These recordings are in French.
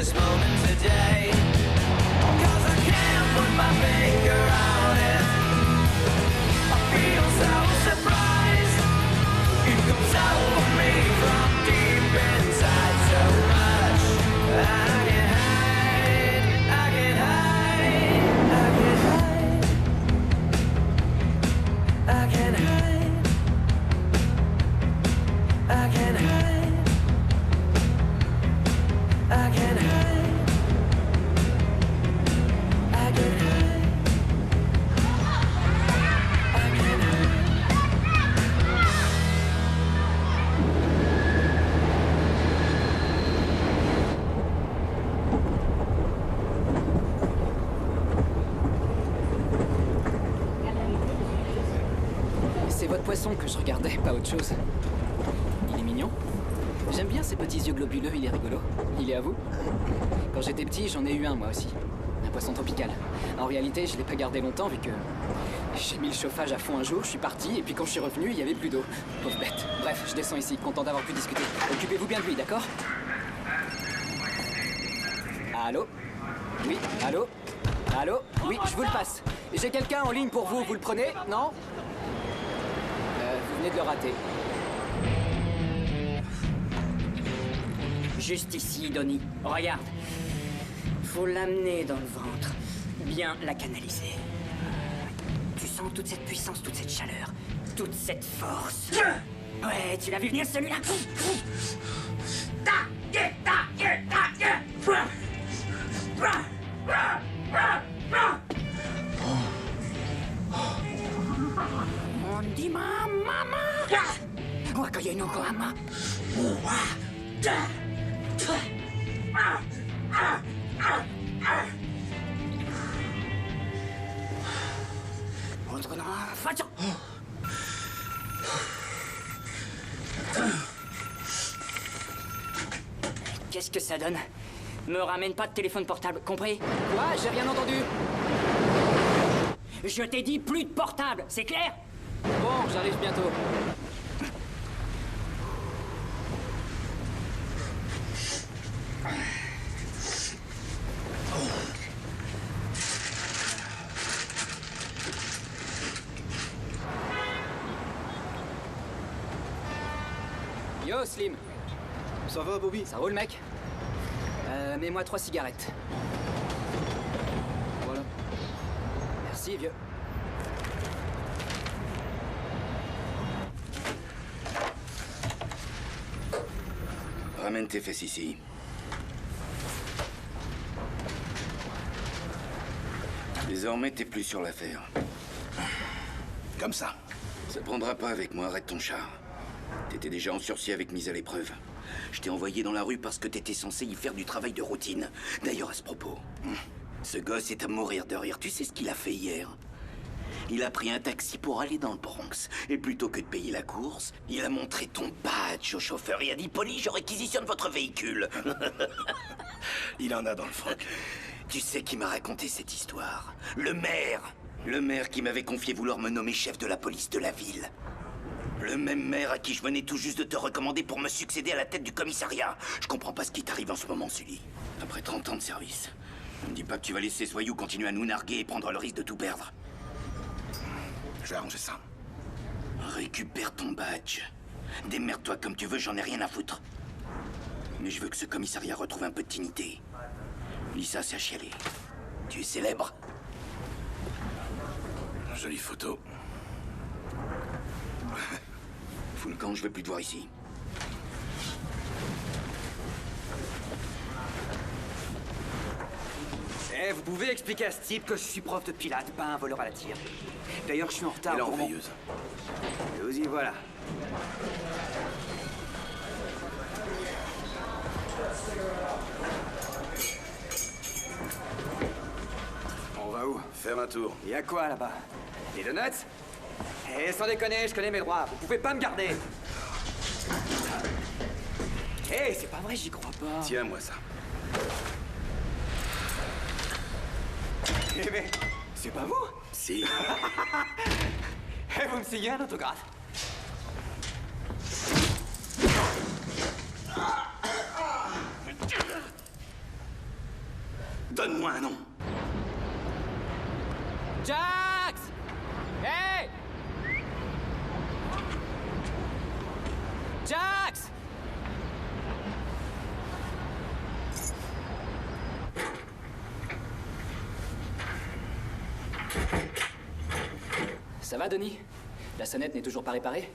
this moment today. 'Cause I can't put my finger on it. I feel so surprised. It comes out of me from deep inside so much. I can hide, I can hide, I can hide, I can hide, I can hide, I can hide, I can hide, I can hide. C'est votre poisson que je regardais, pas autre chose. Il est mignon. J'aime bien ces petits yeux globuleux, il est rigolo. Il est à vous? Quand j'étais petit, j'en ai eu un moi aussi. Un poisson tropical. En réalité, je l'ai pas gardé longtemps vu que... j'ai mis le chauffage à fond un jour, je suis parti, et puis quand je suis revenu, il y avait plus d'eau. Pauvre bête. Bref, je descends ici, content d'avoir pu discuter. Occupez-vous bien de lui, d'accord? Allô? Oui, allô? Allô? Oui, je vous le passe. J'ai quelqu'un en ligne pour vous, vous le prenez? Non? Vous venez de le rater. Juste ici, Donnie. Regarde. Faut l'amener dans le ventre. Bien la canaliser. Tu sens toute cette puissance, toute cette chaleur, toute cette force. Ouais, tu l'as vu venir celui-là? On dit mama. Wakaye no Koama. Qu'est-ce que ça donne? Me ramène pas de téléphone portable, compris? Quoi? J'ai rien entendu. Je t'ai dit plus de portable, c'est clair? Bon, j'arrive bientôt. Yo, Slim. Ça va, Bobby? Ça roule, mec? Mets-moi 3 cigarettes. Voilà. Merci, vieux. Ramène tes fesses ici. Désormais, t'es plus sur l'affaire. Comme ça. Ça prendra pas avec moi, arrête ton char. T'étais déjà en sursis avec mise à l'épreuve. Je t'ai envoyé dans la rue parce que t'étais censé y faire du travail de routine. D'ailleurs, à ce propos, ce gosse est à mourir de rire. Tu sais ce qu'il a fait hier? Il a pris un taxi pour aller dans le Bronx. Et plutôt que de payer la course, il a montré ton badge au chauffeur et a dit « Poli, je réquisitionne votre véhicule. » Il en a dans le froc. Tu sais qui m'a raconté cette histoire? Le maire. Le maire qui m'avait confié vouloir me nommer chef de la police de la ville. Le même maire à qui je venais tout juste de te recommander pour me succéder à la tête du commissariat. Je comprends pas ce qui t'arrive en ce moment, Sully. Après 30 ans de service. Ne me dis pas que tu vas laisser ce voyou continuer à nous narguer et prendre le risque de tout perdre. Je vais arranger ça. Récupère ton badge. Démerde-toi comme tu veux, j'en ai rien à foutre. Mais je veux que ce commissariat retrouve un peu de dignité. Lisa s'est chialée. Tu es célèbre. Jolie photo. Fous le camp, je veux plus te voir ici. Eh, vous pouvez expliquer à ce type que je suis prof de pilates, pas un voleur à la tire. D'ailleurs, je suis en retard Et là, pour en mon... veilleuse. Et vous y voilà. On va où? Faire un tour. Y a quoi là-bas? Des donuts? Eh, sans déconner, je connais mes droits. Vous pouvez pas me garder. Eh, c'est pas vrai, j'y crois pas. Tiens-moi ça. Eh mais, c'est pas vous? Si. Eh, vous me signez un autographe? Donne-moi un nom. Jax! Hey! Jax! Ça va, Denis? La sonnette n'est toujours pas réparée?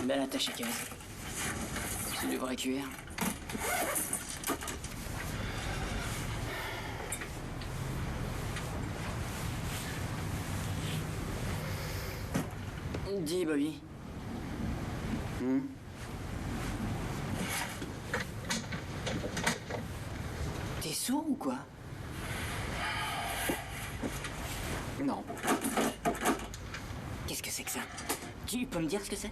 Belle attache à caisse. Tu devrais cuire. Dis, Bobby. T'es sourd ou quoi? Non. Qu'est-ce que c'est que ça? Tu peux me dire ce que c'est?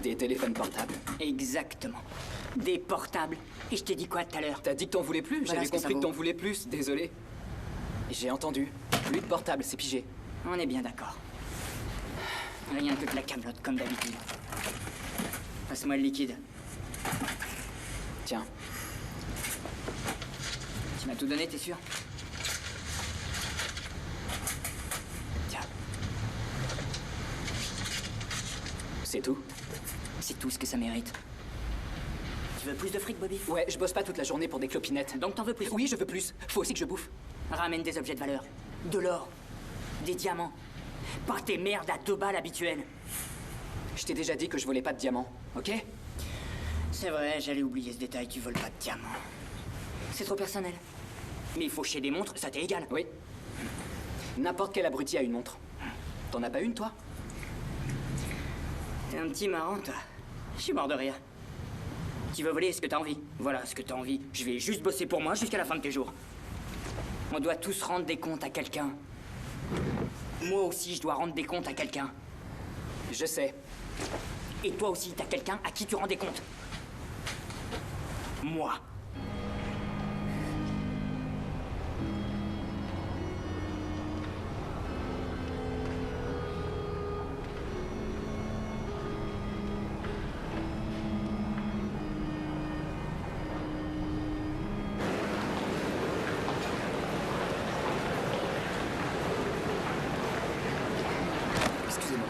Des téléphones portables. Exactement. Des portables. Et je t'ai dit quoi tout à l'heure? T'as dit que t'en voulais plus? Voilà J'avais ce que ça compris que vaut. t'en voulais plus, désolé. J'ai entendu. Plus de portable, c'est pigé. On est bien d'accord. Rien que de la camelote, comme d'habitude. Passe-moi le liquide. Tiens, Tu m'as tout donné, t'es sûr? Tiens, c'est tout. c'est tout ce que ça mérite. Tu veux plus de fric, Bobby? Ouais, je bosse pas toute la journée pour des clopinettes. Donc t'en veux plus? Oui, je veux plus. Faut aussi que je bouffe. Ramène des objets de valeur. De l'or. Des diamants. Pas tes merdes à 2 balles habituelles. Je t'ai déjà dit que je volais pas de diamants, ok? C'est vrai, j'allais oublier ce détail, tu voles pas de diamants. C'est trop personnel. Mais faucher des montres, ça t'est égal. Oui. N'importe quel abruti a une montre. T'en as pas une, toi? T'es un petit marrant, toi. Je suis mort de rire. Tu veux voler ce que t'as envie. Voilà ce que t'as envie. Je vais juste bosser pour moi jusqu'à la fin de tes jours. On doit tous rendre des comptes à quelqu'un. Moi aussi, je dois rendre des comptes à quelqu'un. Je sais. Et toi aussi, t'as quelqu'un à qui tu rends des comptes. Moi. Excusez-moi.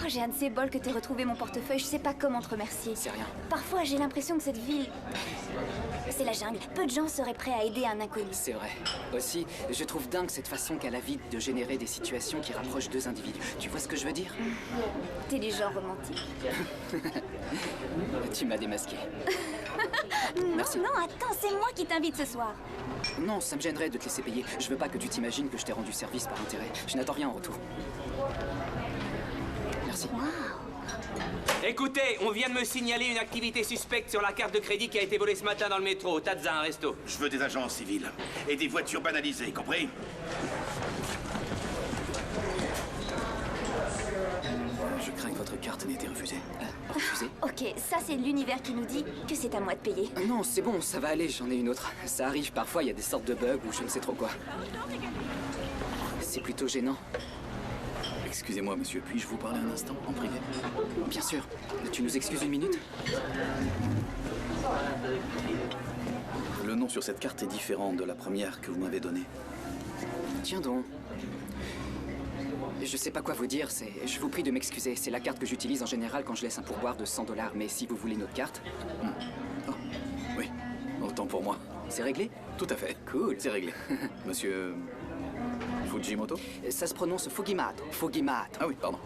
Oh, j'ai un de ces bols que t'aies retrouvé mon portefeuille, je sais pas comment te remercier. C'est rien. Parfois, j'ai l'impression que cette ville... c'est la jungle. Peu de gens seraient prêts à aider un inconnu. C'est vrai. Aussi, je trouve dingue cette façon qu'a la vie de générer des situations qui rapprochent deux individus. Tu vois ce que je veux dire? T'es du genre romantique. Tu m'as démasqué. Merci. Non, attends, c'est moi qui t'invite ce soir. Non, ça me gênerait de te laisser payer. Je veux pas que tu t'imagines que je t'ai rendu service par intérêt. Je n'attends rien en retour. Merci. Écoutez, on vient de me signaler une activité suspecte sur la carte de crédit qui a été volée ce matin dans le métro. Tadza, un resto. Je veux des agents civils et des voitures banalisées, compris? Je crains que votre carte n'ait été refusée. Refusée? Ok, ça c'est l'univers qui nous dit que c'est à moi de payer. Non, c'est bon, ça va aller, j'en ai une autre. Ça arrive parfois, il y a des sortes de bugs ou je ne sais trop quoi. C'est plutôt gênant. Excusez-moi, monsieur, puis-je vous parler un instant, en privé? Bien sûr. Tu nous excuses une minute? Le nom sur cette carte est différent de la première que vous m'avez donnée. Tiens donc. Je sais pas quoi vous dire, je vous prie de m'excuser. C'est la carte que j'utilise en général quand je laisse un pourboire de 100 $. Mais si vous voulez notre carte, Oh, oui, autant pour moi. c'est réglé? Tout à fait. Cool. C'est réglé. Monsieur... Fujimoto? Ça se prononce Fugimato. Fugimato. Ah oui, pardon.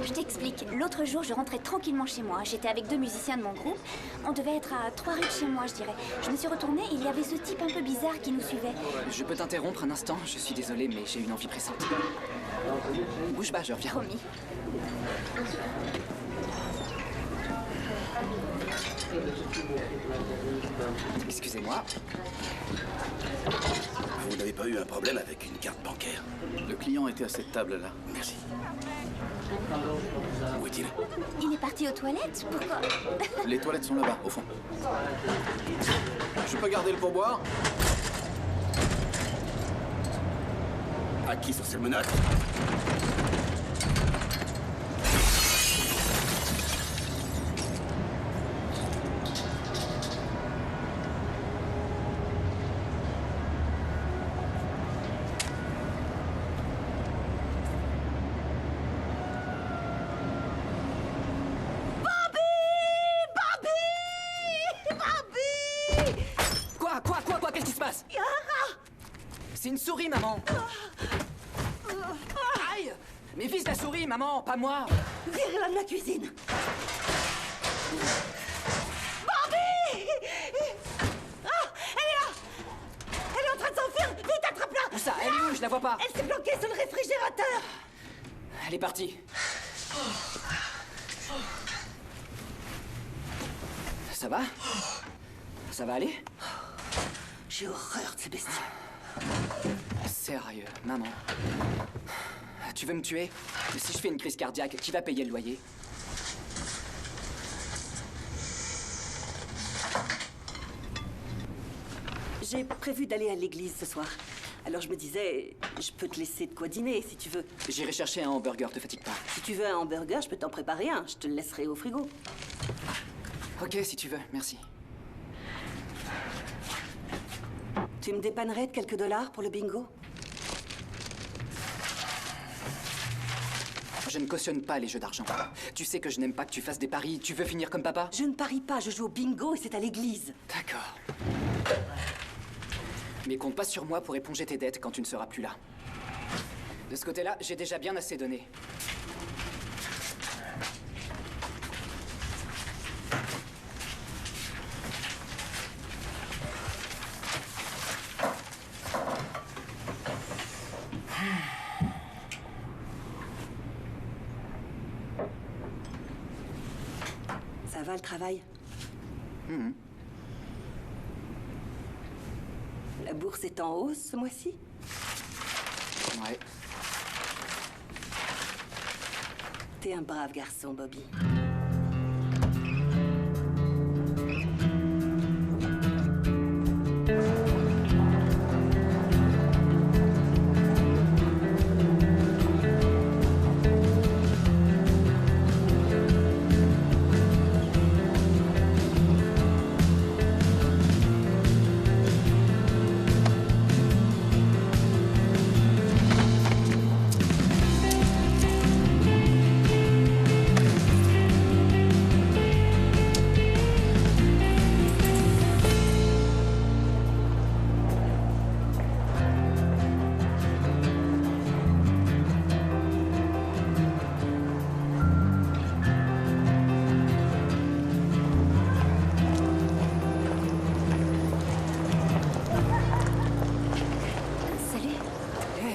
Je t'explique. L'autre jour, je rentrais tranquillement chez moi. J'étais avec 2 musiciens de mon groupe. On devait être à 3 rues de chez moi, je dirais. Je me suis retournée et il y avait ce type un peu bizarre qui nous suivait. Je peux t'interrompre un instant? Je suis désolé, mais j'ai une envie pressante. Bouge pas, je reviens. Promis. Excusez-moi. Vous n'avez pas eu un problème avec une carte bancaire? Le client était à cette table-là. Merci. Où est-il? Il est parti aux toilettes? Pourquoi? Les toilettes sont là-bas, au fond. Je peux garder le pourboire? À qui sont ces menaces? Quoi? Qu'est-ce qui se passe? C'est une souris, maman. Aïe! Mais vise la souris, maman, pas moi. Virez-la de la cuisine. Barbie! Ah! Elle est là! Elle est en train de s'enfuir! Vite, attrape-la! Où ça? Elle est où? Je la vois pas. Elle s'est bloquée sur le réfrigérateur! Elle est partie. Ça va? Ça va aller? J'ai horreur de ces bestioles. Sérieux, maman. Tu veux me tuer? Si je fais une crise cardiaque, qui va payer le loyer? J'ai prévu d'aller à l'église ce soir. Alors je me disais, je peux te laisser de quoi dîner si tu veux. J'irai chercher un hamburger, te fatigue pas. Si tu veux un hamburger, je peux t'en préparer un. Je te le laisserai au frigo. Ok, si tu veux, merci. Tu me dépannerais de quelques dollars pour le bingo? Je ne cautionne pas les jeux d'argent. Tu sais que je n'aime pas que tu fasses des paris. Tu veux finir comme papa? Je ne parie pas, je joue au bingo et c'est à l'église. D'accord. Mais compte pas sur moi pour éponger tes dettes quand tu ne seras plus là. De ce côté-là, j'ai déjà bien assez donné. Ça va le travail? La bourse est en hausse ce mois-ci? Ouais. T'es un brave garçon, Bobby.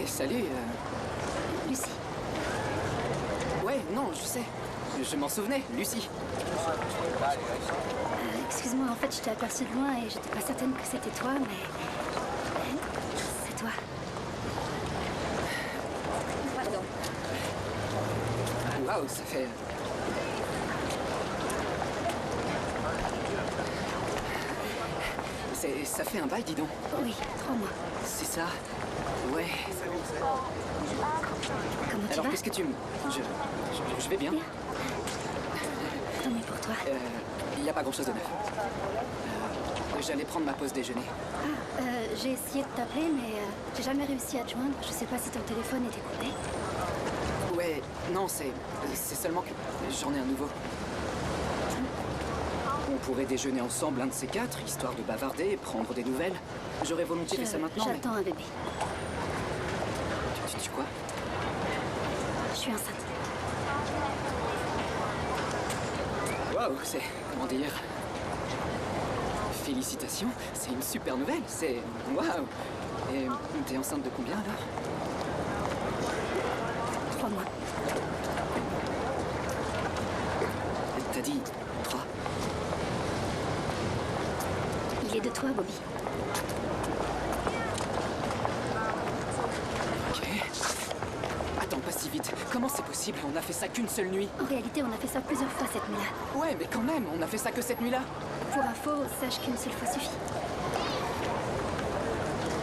Salut, Lucie. Ouais, non, je sais. Je m'en souvenais, Lucie. Excuse-moi, en fait, je t'ai aperçu de loin et j'étais pas certaine que c'était toi, mais... C'est toi. Pardon. Waouh, ça fait... Ça fait un bail, dis donc. Oui, 3 mois. C'est ça. Ouais. Comment tu Alors, vas? qu'est-ce que tu me... Je vais bien. Bien. Tant mieux pour toi. Il n'y a pas grand-chose de neuf. J'allais prendre ma pause déjeuner. J'ai essayé de t'appeler, mais j'ai jamais réussi à te joindre. Je sais pas si ton téléphone était coupé. Ouais, non, c'est seulement que j'en ai un nouveau. On pourrait déjeuner ensemble, un de ces 4, histoire de bavarder, prendre des nouvelles. J'aurais volontiers fait ça maintenant, mais... J'attends un bébé. Tu quoi? Je suis enceinte. Waouh, c'est... comment dire... Félicitations, c'est une super nouvelle, c'est... Waouh. Et t'es enceinte de combien, alors? 3 mois. T'as dit 3? toi, Bobby. Ok. Attends, pas si vite. Comment c'est possible? On a fait ça qu'une seule nuit. En réalité, on a fait ça plusieurs fois cette nuit-là. Ouais, mais quand même, on a fait ça que cette nuit-là. Pour info, sache qu'une seule fois suffit.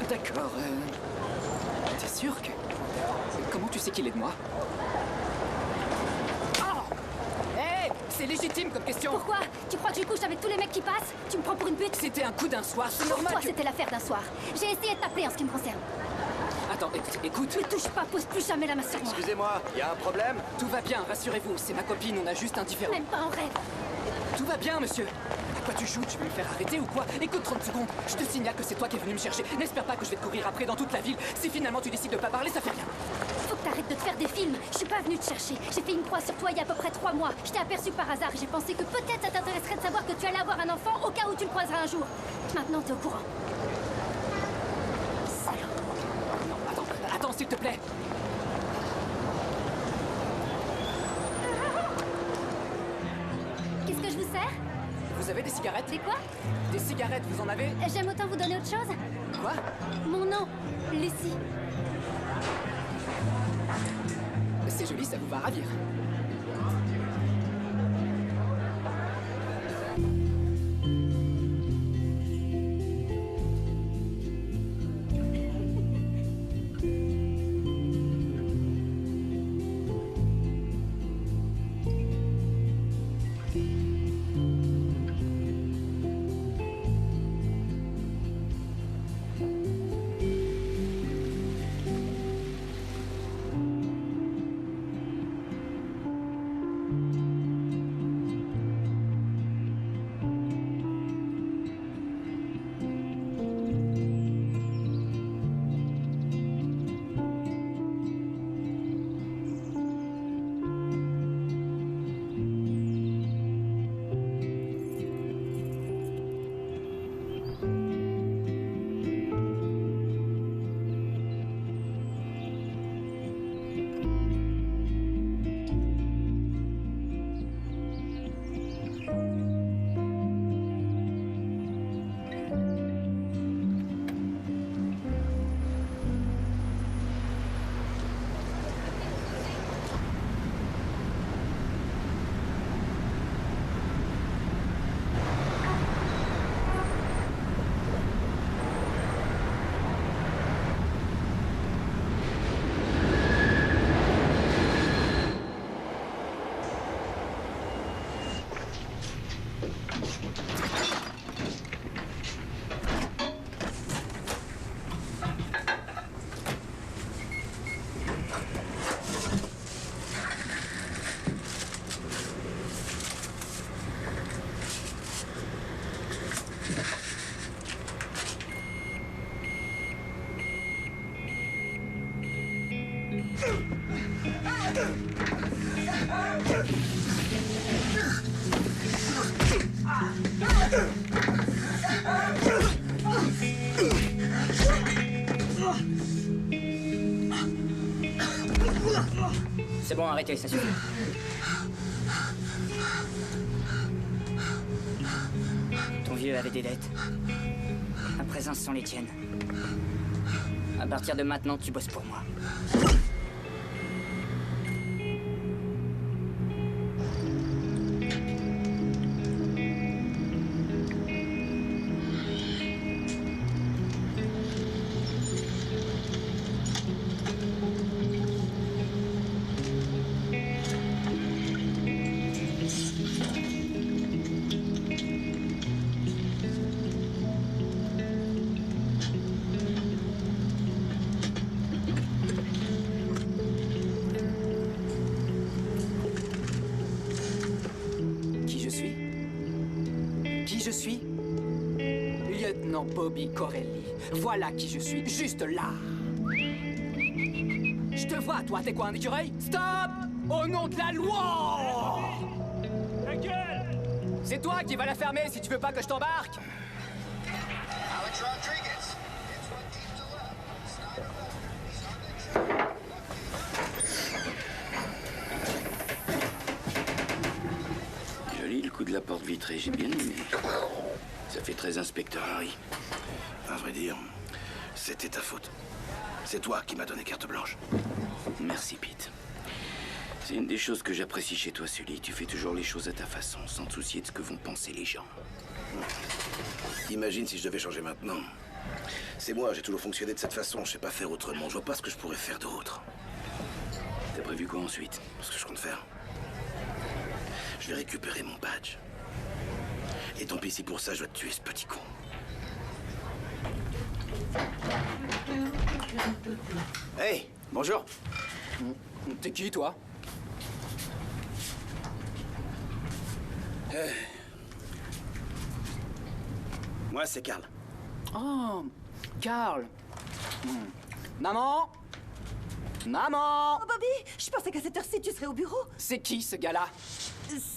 D'accord, t'es sûr que... Comment tu sais qu'il est de moi? Oh! Hé! C'est légitime comme question! Pourquoi? Tu crois que je couche avec tous les mecs qui passent? Tu me prends pour une pute? C'était un coup d'un soir, c'est Pour normal toi, que... c'était l'affaire d'un soir. J'ai essayé de t'appeler en ce qui me concerne. Attends, écoute... Ne touche pas, pose plus jamais la main sur moi. Excusez-moi, y a un problème? Tout va bien, rassurez-vous, c'est ma copine, on a juste un différend. Même pas en rêve. Tout va bien, monsieur. À quoi tu joues? Tu veux me faire arrêter ou quoi? Écoute 30 secondes, je te signale que c'est toi qui es venu me chercher. N'espère pas que je vais te courir après dans toute la ville. Si finalement tu décides de pas parler, ça fait rien. Faut que t'arrêtes de te faire des films. Je suis pas venue te chercher. J'ai fait une croix sur toi il y a à peu près 3 mois. Je t'ai aperçu par hasard et j'ai pensé que peut-être ça t'intéresserait de savoir que tu allais avoir un enfant au cas où tu le croiseras un jour. Maintenant, t'es au courant. Salaud. Non, attends, s'il te plaît. Qu'est-ce que je vous sers? Vous avez des cigarettes? Des quoi? Des cigarettes, vous en avez? J'aime autant vous donner autre chose. Quoi? Mon nom, Lucie. C'est joli, ça vous va ravir. C'est bon, arrêtez, ça suffit. Ton vieux avait des dettes. À présent, ce sont les tiennes. À partir de maintenant, tu bosses pour moi. Lieutenant Bobby Corelli. Voilà qui je suis, juste là. Je te vois, toi, t'es quoi, un écureuil? Stop! Au nom de la loi! Ta gueule! C'est toi qui vas la fermer si tu veux pas que je t'embarque! Alex Rodriguez. It's one team to love. Joli le coup de la porte vitrée, j'ai bien aimé. Ça fait très inspecteur Harry. À vrai dire, c'était ta faute. C'est toi qui m'as donné carte blanche. Merci, Pete. C'est une des choses que j'apprécie chez toi, Sully. Tu fais toujours les choses à ta façon, sans te soucier de ce que vont penser les gens. Imagine si je devais changer maintenant. C'est moi, j'ai toujours fonctionné de cette façon. Je sais pas faire autrement. Je vois pas ce que je pourrais faire d'autre. T'as prévu quoi ensuite? Ce que je compte faire. Je vais récupérer mon badge. Et tant pis si pour ça je dois te tuer, ce petit con. Hey, bonjour. T'es qui, toi? Moi, c'est Carl. Oh, Carl. Maman? Maman? Oh, Bobby, je pensais qu'à cette heure-ci, tu serais au bureau. C'est qui, ce gars-là?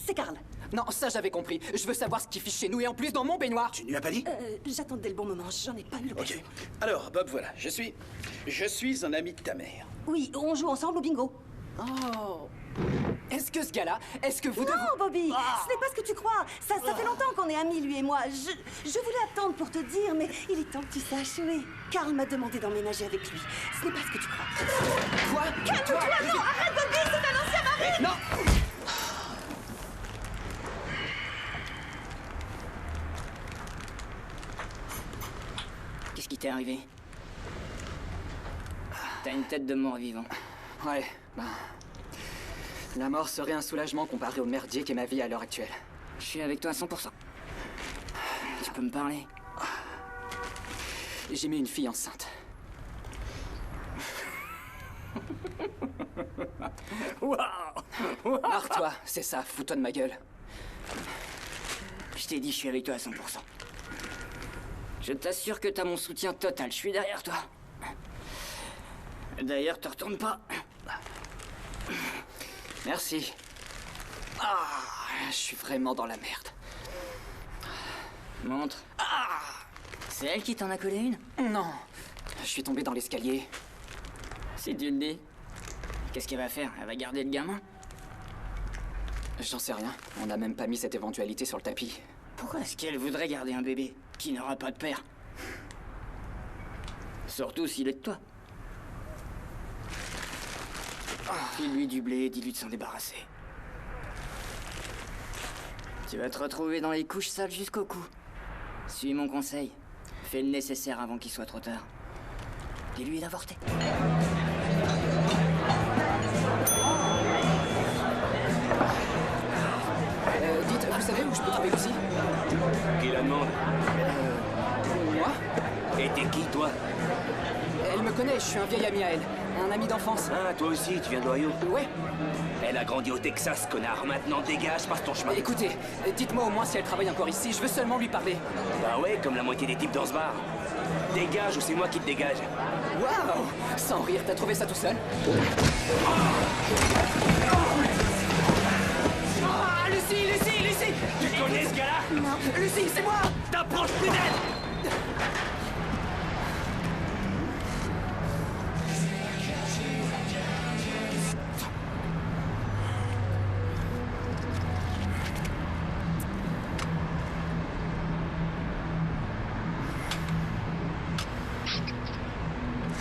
C'est Carl. Non, ça, j'avais compris. Je veux savoir ce qu'il fiche chez nous, et en plus, dans mon baignoire. Tu ne lui as pas dit? J'attendais le bon moment, j'en ai pas eu l'occasion. Ok. Alors, Bob, voilà. Je suis un ami de ta mère. Oui, on joue ensemble au bingo. Oh. Est-ce que ce gars-là, est-ce que vous... Non, Bobby, ce n'est pas ce que tu crois. Ça fait longtemps qu'on est amis, lui et moi. Je voulais attendre pour te dire, mais il est temps que tu saches, oui. Carl m'a demandé d'emménager avec lui. Ce n'est pas ce que tu crois. Quoi? Calme-toi, non, arrête, Bobby, c'est un ancien mari. Non. Qu'est-ce qui t'est arrivé? T'as une tête de mort-vivant. Ouais, ben... La mort serait un soulagement comparé au merdier qu'est ma vie à l'heure actuelle. Je suis avec toi à 100%. Tu peux me parler? J'ai mis une fille enceinte. Waouh! Marre-toi, c'est ça, fous-toi de ma gueule. Je t'ai dit, je suis avec toi à 100%. Je t'assure que t'as mon soutien total, je suis derrière toi. D'ailleurs, te retourne pas. Merci. Ah, je suis vraiment dans la merde. Montre. Ah! C'est elle qui t'en a collé une? Non, je suis tombé dans l'escalier. Si tu le dis. Qu'est-ce qu'elle va faire? Elle va garder le gamin? J'en sais rien. On n'a même pas mis cette éventualité sur le tapis. Pourquoi est-ce qu'elle voudrait garder un bébé qui n'aura pas de père? Surtout s'il est de toi. File-lui du blé et dis-lui de s'en débarrasser. Tu vas te retrouver dans les couches sales jusqu'au cou. Suis mon conseil. Fais le nécessaire avant qu'il soit trop tard. Dis-lui d'avorter. Dites, vous savez où je peux trouver Lucie? Qui la demande? Moi? Et t'es qui, toi? Elle me connaît, je suis un vieil ami à elle. Un ami d'enfance. Ah, toi aussi, tu viens d'Ohio? Ouais. Elle a grandi au Texas, connard. Maintenant, dégage, passe ton chemin. Écoutez, dites-moi au moins si elle travaille encore ici. Je veux seulement lui parler. Bah ouais, comme la moitié des types dans ce bar. Dégage ou c'est moi qui te dégage. Waouh! Sans rire, t'as trouvé ça tout seul? Ah, Lucie, Lucie, Lucie! Tu connais ce gars-là? Non. Lucie, c'est moi! T'approches plus d'elle!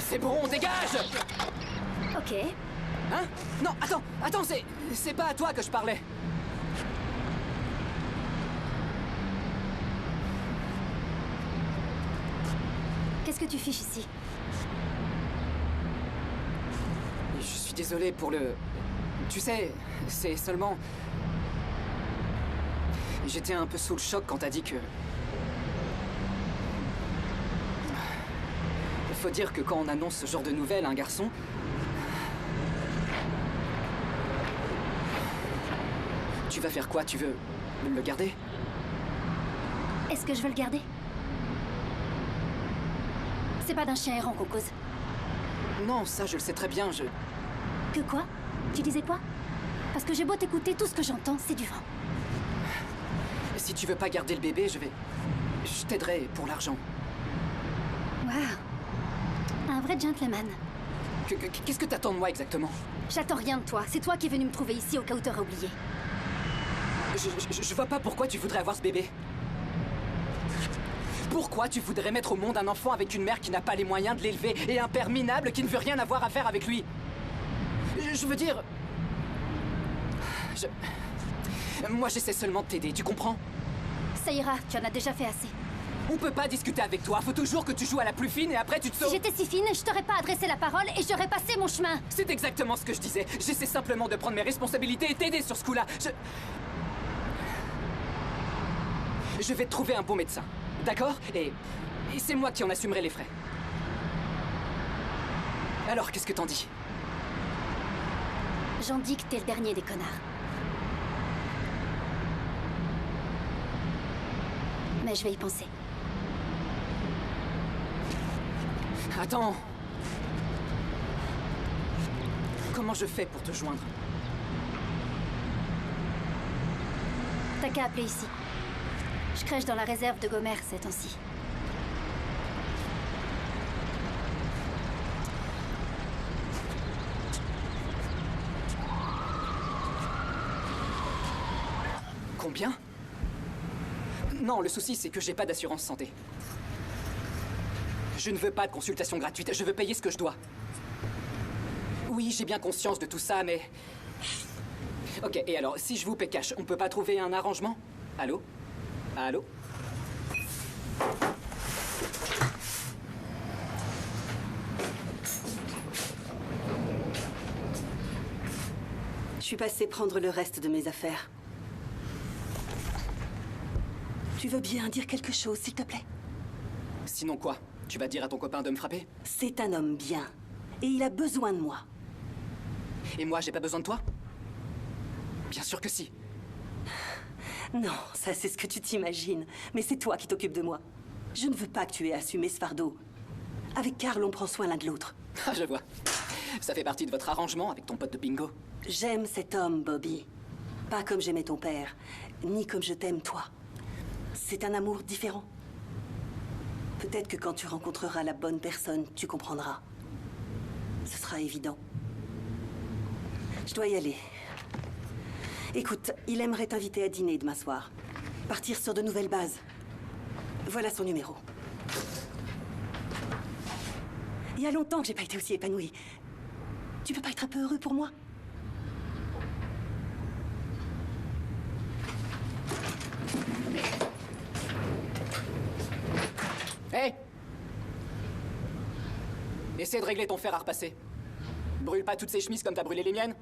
C'est bon, on dégage! Ok. Hein? Non, attends, c'est pas à toi que je parlais. Qu'est-ce que tu fiches ici? Je suis désolé pour le... Tu sais, c'est seulement... J'étais un peu sous le choc quand t'as dit que... Faut dire que quand on annonce ce genre de nouvelles à un garçon... Tu vas faire quoi? Tu veux le garder? Est-ce que je veux le garder? C'est pas d'un chien errant qu'on cause. Non, ça je le sais très bien, Que quoi? Tu disais quoi? Parce que j'ai beau t'écouter, tout ce que j'entends, c'est du vent. Si tu veux pas garder le bébé, je t'aiderai pour l'argent. Waouh! Un vrai gentleman. Qu'est-ce que t'attends de moi exactement? J'attends rien de toi. C'est toi qui es venu me trouver ici au cas où t'aurais oublié. Je vois pas pourquoi tu voudrais avoir ce bébé. Pourquoi tu voudrais mettre au monde un enfant avec une mère qui n'a pas les moyens de l'élever et un père minable qui ne veut rien avoir à faire avec lui? Je veux dire... Moi, j'essaie seulement de t'aider, tu comprends? Ça ira, tu en as déjà fait assez. On peut pas discuter avec toi, faut toujours que tu joues à la plus fine et après tu te sauves. Si j'étais si fine, je t'aurais pas adressé la parole et j'aurais passé mon chemin. C'est exactement ce que je disais. J'essaie simplement de prendre mes responsabilités et t'aider sur ce coup-là. Je vais te trouver un bon médecin, d'accord? Et c'est moi qui en assumerai les frais. Alors, qu'est-ce que t'en dis? J'en dis que t'es le dernier des connards. Mais je vais y penser. Attends. Comment je fais pour te joindre? T'as qu'à appeler ici. Je crèche dans la réserve de Gomer ces temps-ci. Combien? Non, le souci, c'est que j'ai pas d'assurance santé. Je ne veux pas de consultation gratuite, je veux payer ce que je dois. Oui, j'ai bien conscience de tout ça, mais... Ok, et alors, si je vous paie cash, on peut pas trouver un arrangement? Allô? Allô? Je suis passée prendre le reste de mes affaires. Tu veux bien dire quelque chose, s'il te plaît? Sinon quoi? Tu vas dire à ton copain de me frapper? C'est un homme bien. Et il a besoin de moi. Et moi, j'ai pas besoin de toi? Bien sûr que si. Non, ça c'est ce que tu t'imagines. Mais c'est toi qui t'occupes de moi. Je ne veux pas que tu aies assumé ce fardeau. Avec Carl, on prend soin l'un de l'autre. Ah, je vois. Ça fait partie de votre arrangement avec ton pote de bingo. J'aime cet homme, Bobby. Pas comme j'aimais ton père, ni comme je t'aime toi. C'est un amour différent. Peut-être que quand tu rencontreras la bonne personne, tu comprendras. Ce sera évident. Je dois y aller. Écoute, il aimerait t'inviter à dîner demain soir. Partir sur de nouvelles bases. Voilà son numéro. Il y a longtemps que j'ai pas été aussi épanouie. Tu peux pas être un peu heureux pour moi? Hé! Essaie de régler ton fer à repasser. Brûle pas toutes ces chemises comme t'as brûlé les miennes.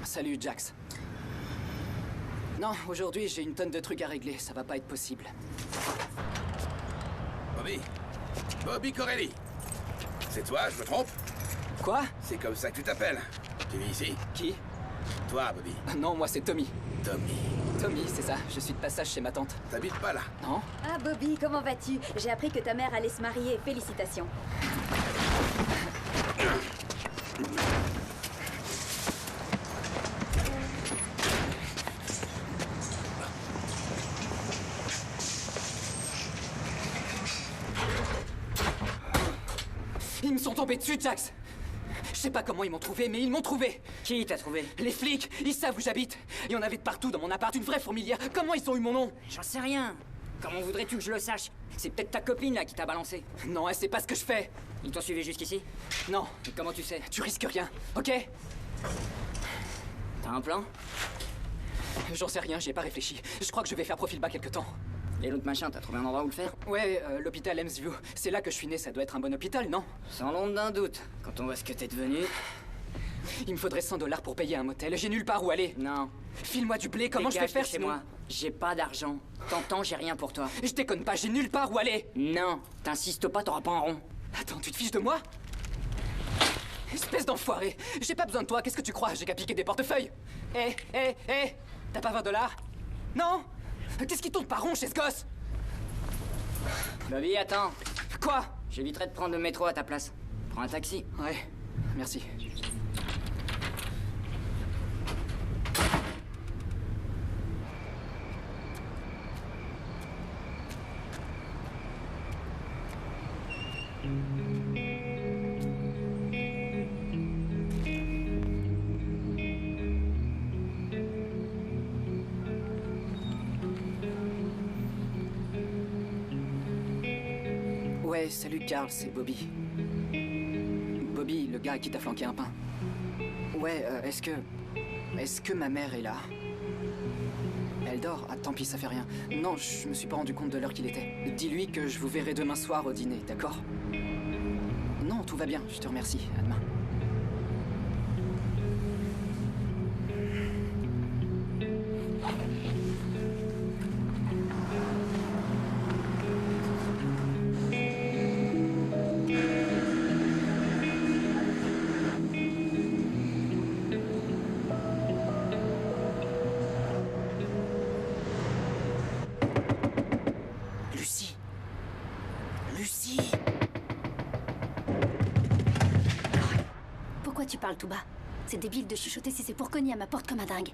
Salut, Jax. Non, aujourd'hui, j'ai une tonne de trucs à régler. Ça va pas être possible. Bobby? Bobby Corelli. C'est toi, je me trompe? Quoi? C'est comme ça que tu t'appelles. Tu vis ici? Qui? Toi, Bobby. Non, moi, c'est Tommy. Tommy. Tommy, c'est ça. Je suis de passage chez ma tante. T'habites pas là? Non? Ah, Bobby, comment vas-tu? J'ai appris que ta mère allait se marier. Félicitations. Ils me sont tombés dessus, Jax! Je sais pas comment ils m'ont trouvé, mais ils m'ont trouvé! Qui t'a trouvé? Les flics! Ils savent où j'habite! Il y en avait de partout dans mon appart, une vraie fourmilière! Comment ils ont eu mon nom? J'en sais rien. Comment voudrais-tu que je le sache? C'est peut-être ta copine là qui t'a balancé. Non, elle sait pas ce que je fais! Ils t'ont suivi jusqu'ici? Non. Et comment tu sais? Tu risques rien, ok? T'as un plan? J'en sais rien, j'y ai pas réfléchi. Je crois que je vais faire profil bas quelque temps. Et l'autre machin, t'as trouvé un endroit où le faire? Ouais, l'hôpital Hemsview. C'est là que je suis né, ça doit être un bon hôpital, non? Sans l'ombre d'un doute. Quand on voit ce que t'es devenu... Il me faudrait 100 $ pour payer un motel. J'ai nulle part où aller. Non. File-moi du blé, comment je vais faire chez sinon? moi. J'ai pas d'argent. T'entends, j'ai rien pour toi. Je déconne pas, j'ai nulle part où aller. Non. T'insistes pas, t'auras pas un rond. Attends, tu te fiches de moi? Espèce d'enfoiré. J'ai pas besoin de toi, qu'est-ce que tu crois? J'ai qu'à piquer des portefeuilles. Hé, t'as pas 20 $? Non? Qu'est-ce qui tourne pas rond chez ce gosse? Bobby, attends. Quoi? J'éviterai de prendre le métro à ta place. Prends un taxi. Ouais, merci. Ouais, salut Carl, c'est Bobby. Bobby, le gars à qui t'a flanqué un pain. Ouais, est-ce que ma mère est là? Elle dort? Ah, tant pis, ça fait rien. Non, je me suis pas rendu compte de l'heure qu'il était. Dis-lui que je vous verrai demain soir au dîner, d'accord? Non, tout va bien, je te remercie. À demain. Lucie! Lucie! Pourquoi tu parles tout bas? C'est débile de chuchoter si c'est pour cogner à ma porte comme un dingue.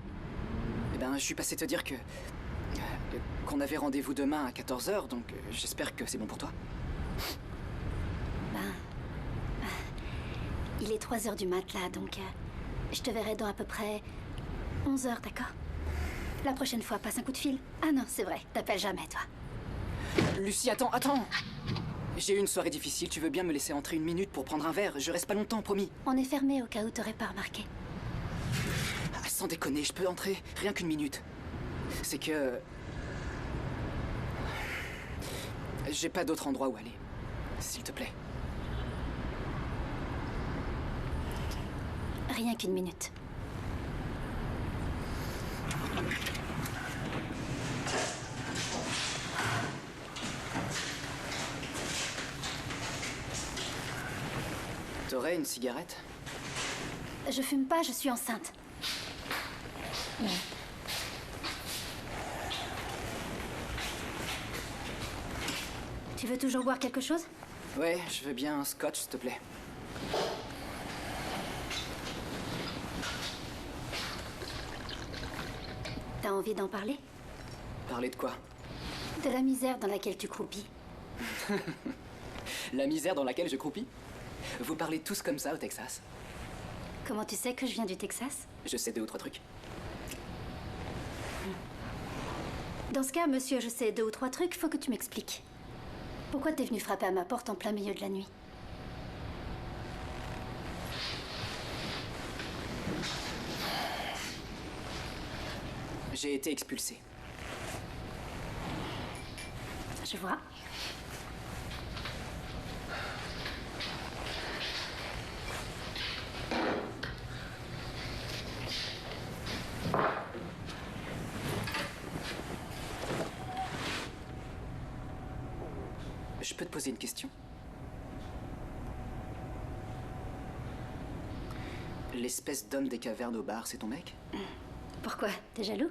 Eh ben, je suis passé te dire que... qu'on avait rendez-vous demain à 14h, donc j'espère que c'est bon pour toi. Il est 3h du mat là, donc je te verrai dans à peu près 11h, d'accord? La prochaine fois, passe un coup de fil. Ah non, c'est vrai, t'appelles jamais, toi. Lucie, attends! J'ai eu une soirée difficile, tu veux bien me laisser entrer 1 minute pour prendre un verre? Je reste pas longtemps, promis. On est fermé au cas où t'aurais pas remarqué. Ah, sans déconner, je peux entrer rien qu'1 minute. C'est que... j'ai pas d'autre endroit où aller. S'il te plaît. Rien qu'1 minute. T'aurais une cigarette? Je fume pas, je suis enceinte. Tu veux toujours boire quelque chose? Ouais, je veux bien un scotch, s'il te plaît. T'as envie d'en parler? Parler de quoi? De la misère dans laquelle tu croupis. La misère dans laquelle je croupis? Vous parlez tous comme ça au Texas? Comment tu sais que je viens du Texas? Je sais 2 ou 3 trucs. Dans ce cas, monsieur, je sais 2 ou 3 trucs, faut que tu m'expliques. Pourquoi t'es venu frapper à ma porte en plein milieu de la nuit? J'ai été expulsé. Je vois. Je peux te poser une question? L'espèce d'homme des cavernes au bar, c'est ton mec? Pourquoi? T'es jaloux?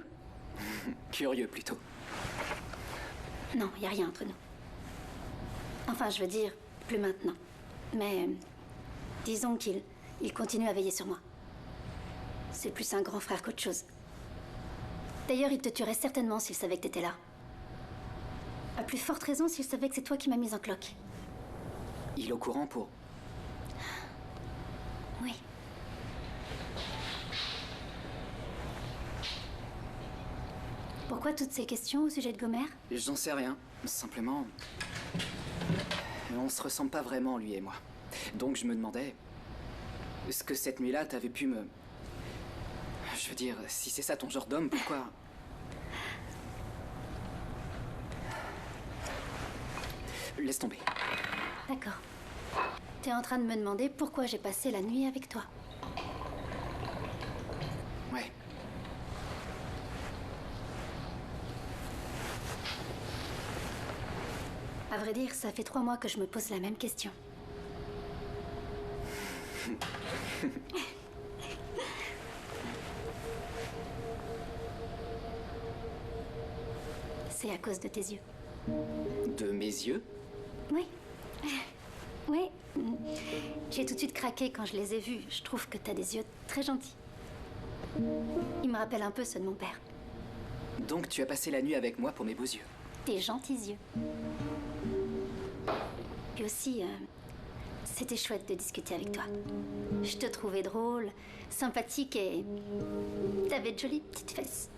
Curieux, plutôt. Non, y a rien entre nous. Enfin, je veux dire, plus maintenant. Mais disons qu'il continue à veiller sur moi. C'est plus un grand frère qu'autre chose. D'ailleurs, il te tuerait certainement s'il savait que t'étais là. À plus forte raison s'il savait que c'est toi qui m'as mise en cloque. Il est au courant pour... Oui. Pourquoi toutes ces questions au sujet de Gomer? J'en sais rien. Simplement... on se ressemble pas vraiment, lui et moi. Donc je me demandais... est-ce que cette nuit-là, t'avais pu me... je veux dire, si c'est ça ton genre d'homme, pourquoi... Laisse tomber. D'accord. T'es en train de me demander pourquoi j'ai passé la nuit avec toi. Ouais. À vrai dire, ça fait 3 mois que je me pose la même question. C'est à cause de tes yeux. De mes yeux? Oui. Oui. J'ai tout de suite craqué quand je les ai vus. Je trouve que t'as des yeux très gentils. Ils me rappellent un peu ceux de mon père. Donc tu as passé la nuit avec moi pour mes beaux yeux? Des gentils yeux. Puis aussi, c'était chouette de discuter avec toi. Je te trouvais drôle, sympathique et... t'avais de jolies petites fesses.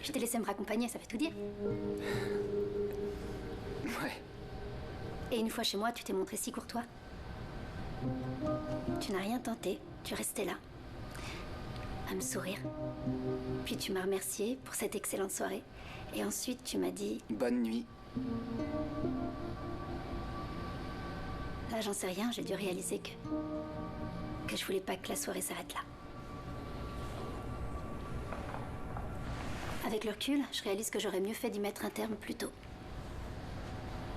Tu t'es laissé me raccompagner, ça veut tout dire. Ouais. Et une fois chez moi, tu t'es montré si courtois. Tu n'as rien tenté, tu restais là, à me sourire. Puis tu m'as remercié pour cette excellente soirée. Et ensuite, tu m'as dit... Bonne nuit. Là, j'en sais rien, j'ai dû réaliser que je voulais pas que la soirée s'arrête là. Avec le recul, je réalise que j'aurais mieux fait d'y mettre un terme plus tôt.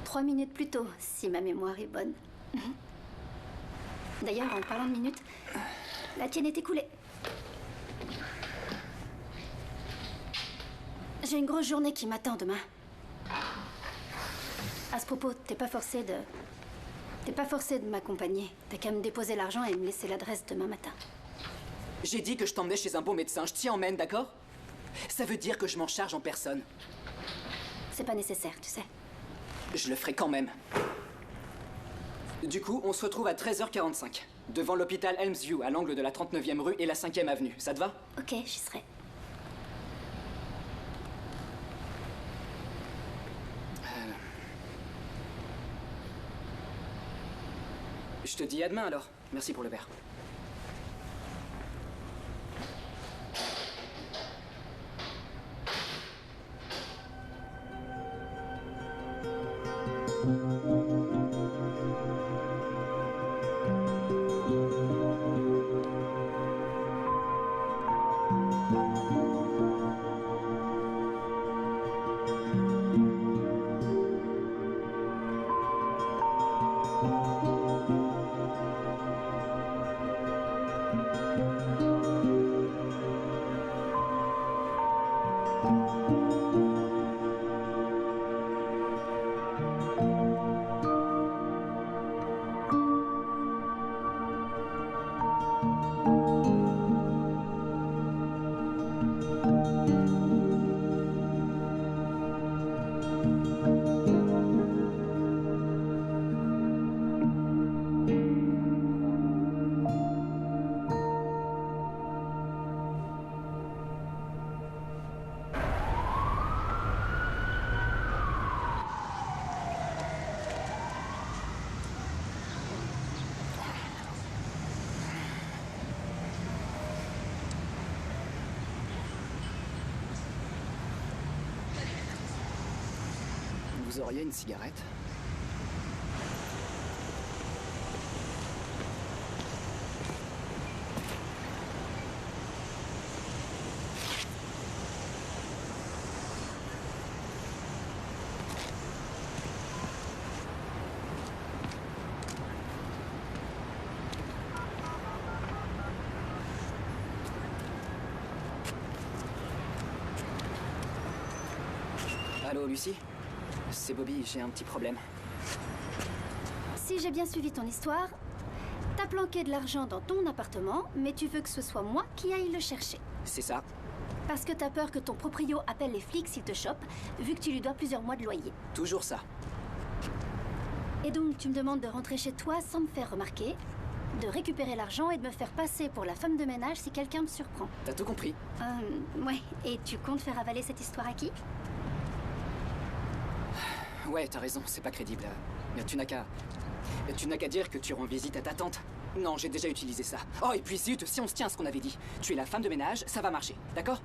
3 minutes plus tôt, si ma mémoire est bonne. D'ailleurs, en parlant de minutes, la tienne est écoulée. J'ai une grosse journée qui m'attend demain. À ce propos, t'es pas forcé de m'accompagner. T'as qu'à me déposer l'argent et me laisser l'adresse demain matin. J'ai dit que je t'emmenais chez un bon médecin. Je t'y emmène, d'accord? Ça veut dire que je m'en charge en personne. C'est pas nécessaire, tu sais. Je le ferai quand même. Du coup, on se retrouve à 13h45, devant l'hôpital Elmsview, à l'angle de la 39e rue et la 5e avenue. Ça te va? Ok, j'y serai. Je te dis à demain alors. Merci pour le verre. Vous auriez une cigarette? Allô, Lucie? C'est Bobby, j'ai un petit problème. Si j'ai bien suivi ton histoire, t'as planqué de l'argent dans ton appartement, mais tu veux que ce soit moi qui aille le chercher. C'est ça. Parce que t'as peur que ton proprio appelle les flics s'il te chope, vu que tu lui dois plusieurs mois de loyer. Toujours ça. Et donc tu me demandes de rentrer chez toi sans me faire remarquer, de récupérer l'argent et de me faire passer pour la femme de ménage si quelqu'un me surprend. T'as tout compris. Ouais. Et tu comptes faire avaler cette histoire à qui? Ouais, t'as raison, c'est pas crédible. Tu n'as qu'à dire que tu rends visite à ta tante. Non, j'ai déjà utilisé ça. Oh, et puis zut, si on se tient à ce qu'on avait dit. Tu es la femme de ménage, ça va marcher, d'accord?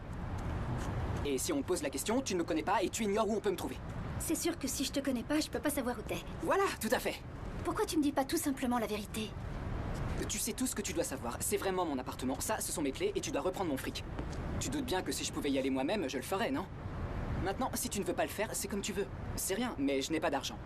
Et si on me pose la question, tu ne me connais pas et tu ignores où on peut me trouver. C'est sûr que si je te connais pas, je peux pas savoir où t'es. Voilà, tout à fait. Pourquoi tu me dis pas tout simplement la vérité? Tu sais tout ce que tu dois savoir. C'est vraiment mon appartement. Ça, ce sont mes clés et tu dois reprendre mon fric. Tu doutes bien que si je pouvais y aller moi-même, je le ferais, non? Maintenant, si tu ne veux pas le faire, c'est comme tu veux. C'est rien, mais je n'ai pas d'argent.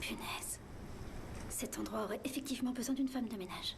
Punaise. Cet endroit aurait effectivement besoin d'une femme de ménage.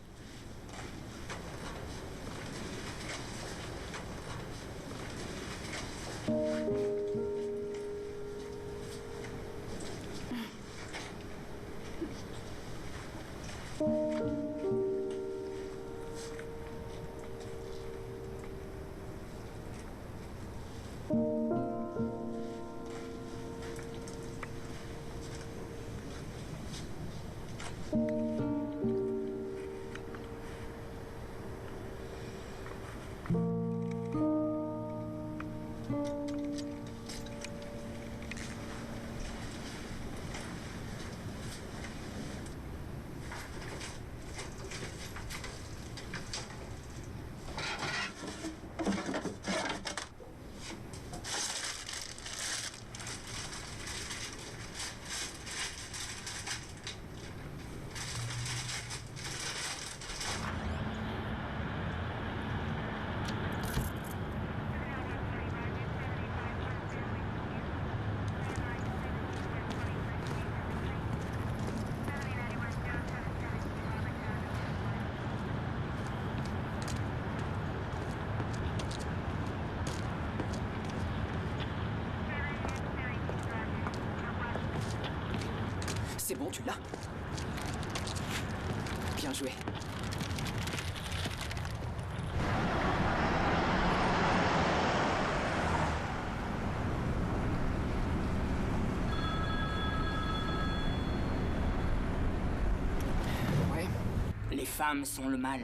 C'est bon, tu l'as. Bien joué. Ouais. Les femmes sont le mal.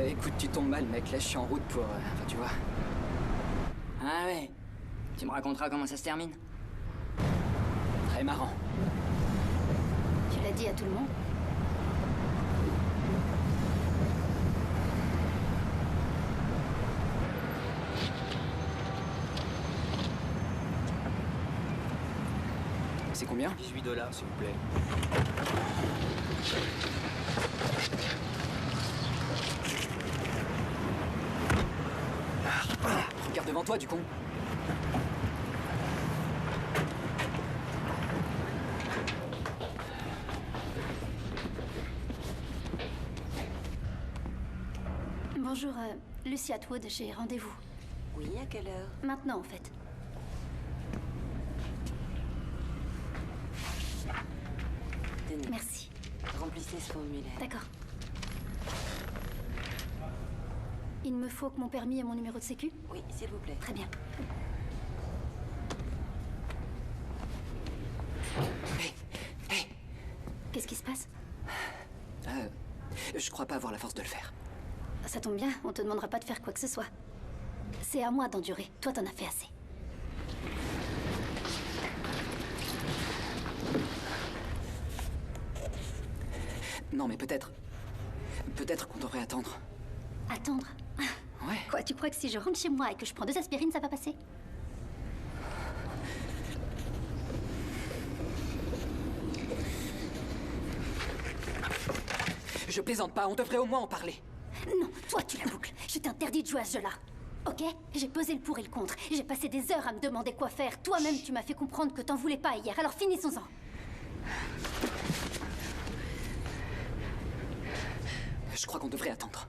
Écoute, tu tombes mal, mec. Là, je suis en route pour... Enfin, tu vois. Ah ouais. Tu me raconteras comment ça se termine? Très marrant. Tu l'as dit à tout le monde? C'est combien? 18 $, s'il vous plaît. Regarde devant toi, du con. Bonjour, Lucy Atwood, j'ai rendez-vous. Oui, à quelle heure? Maintenant, en fait. Tenez. Merci. Remplissez ce formulaire. D'accord. Il me faut que mon permis et mon numéro de sécu? Oui, s'il vous plaît. Très bien. Hé. Qu'est-ce qui se passe? Je crois pas avoir la force de le faire. Ça tombe bien, on te demandera pas de faire quoi que ce soit. C'est à moi d'endurer. Toi, t'en as fait assez. Non, mais peut-être... Peut-être qu'on devrait attendre. Attendre? Ouais. Quoi, tu crois que si je rentre chez moi et que je prends 2 aspirines, ça va passer? Je plaisante pas, on devrait au moins en parler. Non, toi, tu la boucles. Je t'interdis de jouer à ce jeu-là. Ok? J'ai pesé le pour et le contre. J'ai passé des heures à me demander quoi faire. Toi-même, tu m'as fait comprendre que t'en voulais pas hier. Alors finissons-en. Je crois qu'on devrait attendre.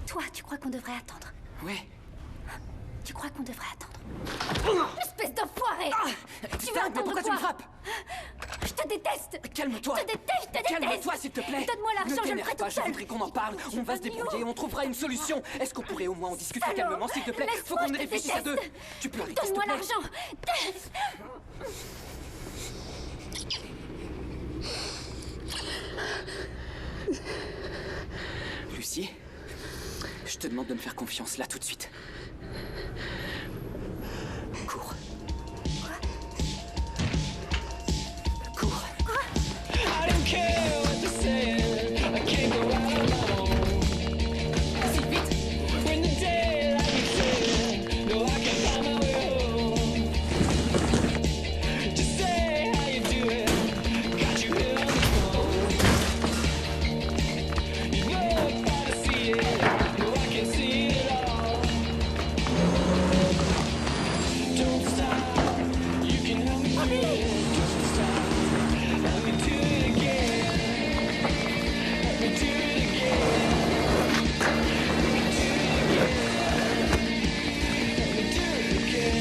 Toi, tu crois qu'on devrait attendre? Ouais. Tu crois qu'on devrait attendre? Espèce d'enfoiré! Tu veux Putain, mais attendre pourquoi tu quoi? me frappes? Je te déteste! Calme-toi! Je te déteste! Calme-toi, s'il te plaît! Donne-moi l'argent, Ne je le t'énerve ferai pas, toute je seule! voudrais qu'on en parle. On va se débrouiller, on trouvera une solution. Est-ce qu'on pourrait au moins en discuter Salaud! calmement, s'il te plaît? Faut Laisse-moi, qu'on je te réfléchisse à deux. déteste. Tu peux arrêter, s'il te Donne-moi plaît? l'argent! Lucie, je te demande de me faire confiance là tout de suite. Cours. Cours. I don't care what they're saying. I can't go out alone. Vas-y, vite. When the daylight is in, no, I can find my way home. Just say how you doing. Got you here on the phone. You know if I see it, no, I can see it all. Don't stop. You can help me through it. Don't stop. Help me do it again. Help me do it again. Help me do it again.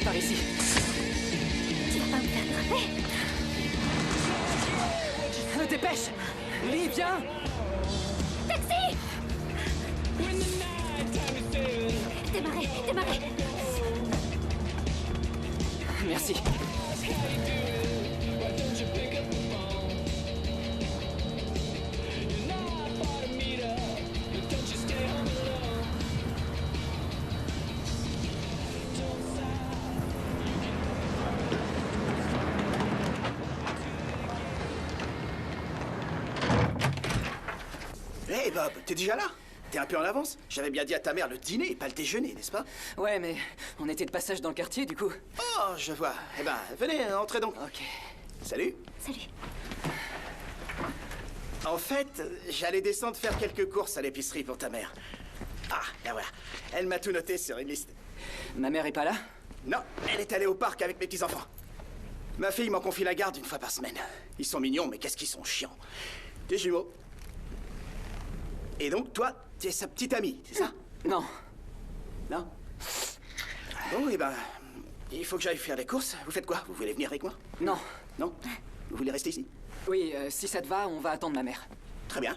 Par ici. Tu vas pas me faire frapper? Dépêche. Lee, viens. Taxi! When the night time is in. Démarrez, démarrez! Merci. Ask how you doing. Why don't you pick up the phone? You're not far to meet up, but don't you stay home alone. Don't stop. Hey Bob, t'es déjà là? T'es un peu en avance? J'avais bien dit à ta mère le dîner et pas le déjeuner, n'est-ce pas? Ouais, mais on était de passage dans le quartier, du coup. Oh, je vois. Eh ben, venez, entrez donc. Ok. Salut. Salut. En fait, j'allais descendre faire quelques courses à l'épicerie pour ta mère. Ah, là voilà. Elle m'a tout noté sur une liste. Ma mère est pas là? Non, elle est allée au parc avec mes petits-enfants. Ma fille m'en confie la garde 1 fois par semaine. Ils sont mignons, mais qu'est-ce qu'ils sont chiants. Des jumeaux. Et donc, toi, t'es sa petite amie, c'est ça? Non. Non? Bon, eh ben, Il faut que j'aille faire les courses. Vous faites quoi? Vous voulez venir avec moi? Non. Non? Vous voulez rester ici? Oui, si ça te va, on va attendre ma mère. Très bien.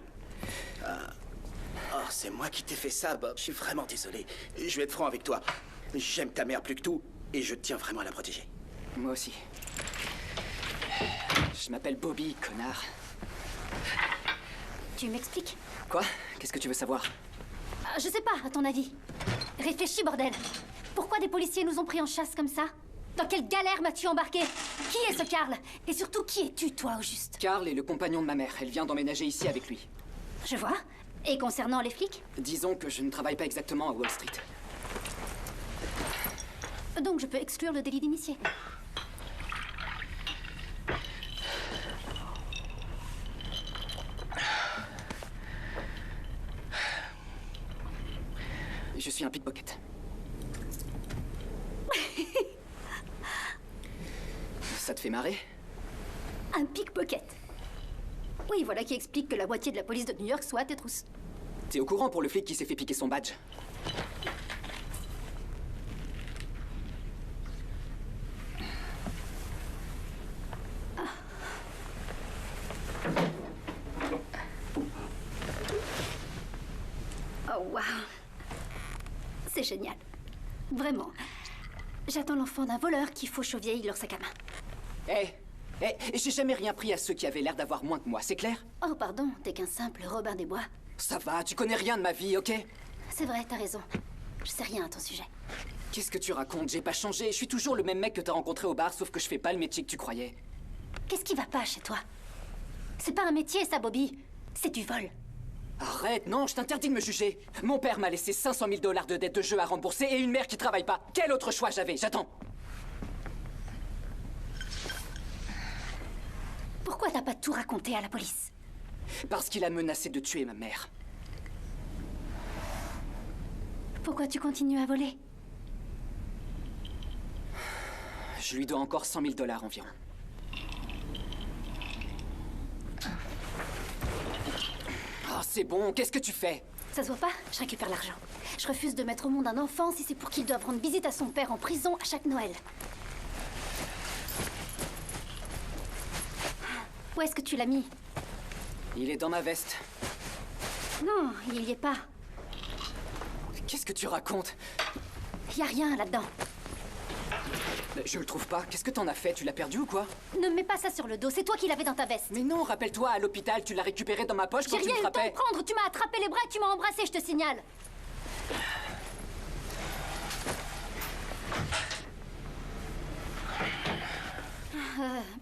Oh, c'est moi qui t'ai fait ça, Bob. Je suis vraiment désolé. Je vais être franc avec toi. J'aime ta mère plus que tout, et je tiens vraiment à la protéger. Moi aussi. Je m'appelle Bobby, connard. Tu m'expliques? Quoi? Qu'est-ce que tu veux savoir? Je sais pas, à ton avis. Réfléchis, bordel. Pourquoi des policiers nous ont pris en chasse comme ça? Dans quelle galère m'as-tu embarqué? Qui est ce Carl? Et surtout, qui es-tu, toi, au juste? Carl est le compagnon de ma mère. Elle vient d'emménager ici avec lui. Je vois. Et concernant les flics? Disons que je ne travaille pas exactement à Wall Street. Donc je peux exclure le délit d'initié. Je suis un pickpocket. Ça te fait marrer? Un pickpocket. Oui, voilà qui explique que la moitié de la police de New York soit à tes trousses. T'es au courant pour le flic qui s'est fait piquer son badge? Oh, waouh. C'est génial. Vraiment. J'attends l'enfant d'un voleur qui fauche aux vieilles leur sac à main. J'ai jamais rien pris à ceux qui avaient l'air d'avoir moins que moi, c'est clair? Oh, pardon, t'es qu'un simple Robin des Bois. Ça va, tu connais rien de ma vie, ok? C'est vrai, t'as raison. Je sais rien à ton sujet. Qu'est-ce que tu racontes? J'ai pas changé. Je suis toujours le même mec que t'as rencontré au bar, sauf que je fais pas le métier que tu croyais. Qu'est-ce qui va pas chez toi? C'est pas un métier, ça, Bobby. C'est du vol. Arrête, non, je t'interdis de me juger. Mon père m'a laissé 500 000 $ de dettes de jeu à rembourser et une mère qui travaille pas. Quel autre choix j'avais? J'attends. Pourquoi t'as pas tout raconté à la police? Parce qu'il a menacé de tuer ma mère. Pourquoi tu continues à voler? Je lui dois encore 100 000 $ environ. Oh, c'est bon, qu'est-ce que tu fais? Ça se voit pas? Je récupère l'argent. Je refuse de mettre au monde un enfant si c'est pour qu'il doive rendre visite à son père en prison à chaque Noël. Où est-ce que tu l'as mis? Il est dans ma veste. Non, il y est pas. Qu'est-ce que tu racontes? Y a rien là-dedans. Je le trouve pas. Qu'est-ce que t'en as fait? Tu l'as perdu ou quoi? Ne me mets pas ça sur le dos, c'est toi qui l'avais dans ta veste. Mais non, rappelle-toi, à l'hôpital, tu l'as récupéré dans ma poche quand tu me J'ai rien eu le temps frappais. de prendre, tu m'as attrapé les bras et tu m'as embrassé, je te signale.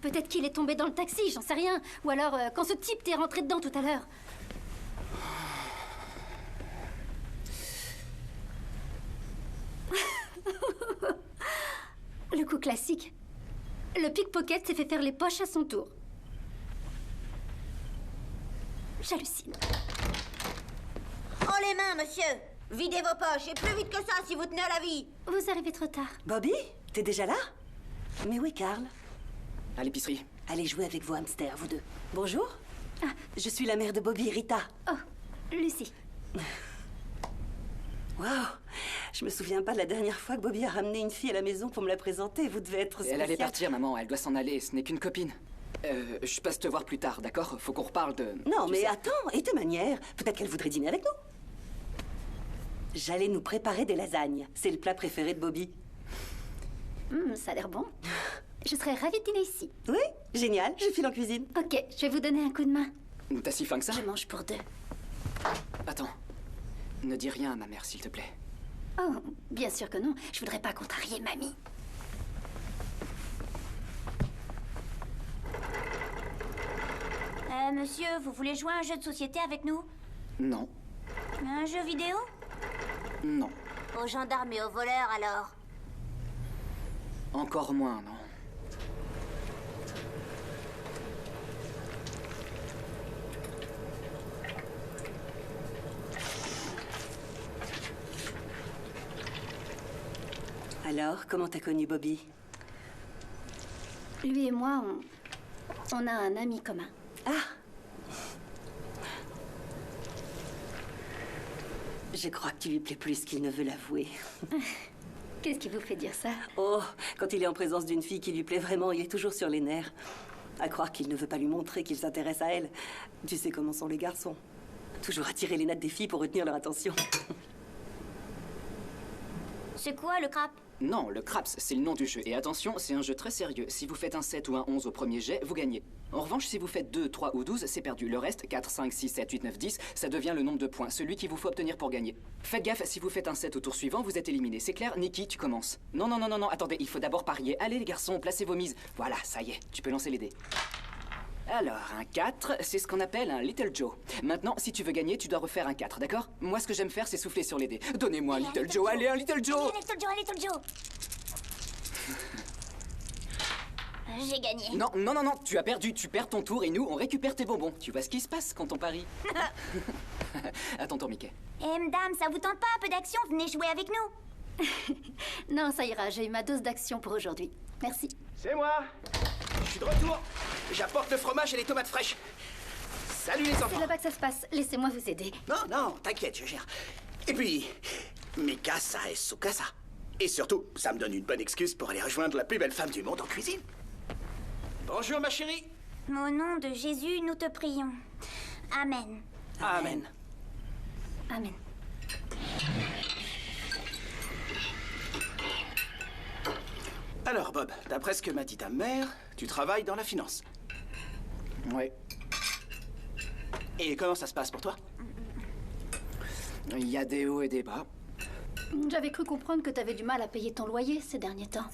Peut-être qu'il est tombé dans le taxi, j'en sais rien. Ou alors, quand ce type t'est rentré dedans tout à l'heure. Le coup classique. Le pickpocket s'est fait faire les poches à son tour. J'hallucine. Oh les mains, monsieur! Videz vos poches, et plus vite que ça si vous tenez à la vie! Vous arrivez trop tard. Bobby, t'es déjà là? Mais oui, Carl. À l'épicerie. Allez jouer avec vos hamsters, vous deux. Bonjour. Je suis la mère de Bobby, Rita. Oh, Lucie. Waouh! Je me souviens pas de la dernière fois que Bobby a ramené une fille à la maison pour me la présenter. Vous devez être spécial. Elle allait partir, maman. Elle doit s'en aller. Ce n'est qu'une copine. Je passe te voir plus tard, d'accord? Faut qu'on reparle de... Non, mais attends, et de manière, peut-être qu'elle voudrait dîner avec nous. J'allais nous préparer des lasagnes. C'est le plat préféré de Bobby. Ça a l'air bon. Je serais ravie de dîner ici. Oui, génial, je file en cuisine. Ok, je vais vous donner un coup de main. T'as si faim que ça? Je mange pour deux. Attends. Ne dis rien à ma mère, s'il te plaît. Oh, bien sûr que non. Je voudrais pas contrarier mamie. Monsieur, vous voulez jouer à un jeu de société avec nous? Non. Un jeu vidéo? Non. Aux gendarmes et aux voleurs, alors? Encore moins, non. Alors, comment t'as connu Bobby? Lui et moi, on a un ami commun. Ah! Je crois que tu lui plais plus qu'il ne veut l'avouer. Qu'est-ce qui vous fait dire ça? Oh, quand il est en présence d'une fille qui lui plaît vraiment, il est toujours sur les nerfs. À croire qu'il ne veut pas lui montrer qu'il s'intéresse à elle. Tu sais comment sont les garçons. Toujours attirer les nattes des filles pour retenir leur attention. C'est quoi le crap? Non, le craps, c'est le nom du jeu. Et attention, c'est un jeu très sérieux. Si vous faites un 7 ou un 11 au premier jet, vous gagnez. En revanche, si vous faites 2, 3 ou 12, c'est perdu. Le reste, 4, 5, 6, 7, 8, 9, 10, ça devient le nombre de points. Celui qu'il vous faut obtenir pour gagner. Faites gaffe, si vous faites un 7 au tour suivant, vous êtes éliminé. C'est clair? Nikki, tu commences. Non, non, non, non, non, attendez, il faut d'abord parier. Allez les garçons, placez vos mises. Voilà, ça y est, tu peux lancer les dés. Alors, un 4, c'est ce qu'on appelle un Little Joe. Maintenant, si tu veux gagner, tu dois refaire un 4, d'accord? Moi, ce que j'aime faire, c'est souffler sur les dés. Donnez-moi un Little Joe, allez, un Little Joe! Allez, Little Joe, Little Joe. J'ai gagné. Non, non, non, non, tu as perdu, tu perds ton tour et nous, on récupère tes bonbons. Tu vois ce qui se passe quand on parie? À ton tour, Mickey. Eh, madame, ça vous tente pas un peu d'action? Venez jouer avec nous. Non, ça ira, j'ai eu ma dose d'action pour aujourd'hui. Merci. C'est moi. Je suis de retour. J'apporte le fromage et les tomates fraîches. Salut les enfants. C'est là-bas que ça se passe. Laissez-moi vous aider. Non, non, t'inquiète, je gère. Et puis, mi casa es su casa. Et surtout, ça me donne une bonne excuse pour aller rejoindre la plus belle femme du monde en cuisine. Bonjour, ma chérie. Au nom de Jésus, nous te prions. Amen. Amen. Amen. Alors, Bob, d'après ce que m'a dit ta mère, tu travailles dans la finance. Ouais. Et comment ça se passe pour toi? Il y a des hauts et des bas. J'avais cru comprendre que t'avais du mal à payer ton loyer ces derniers temps.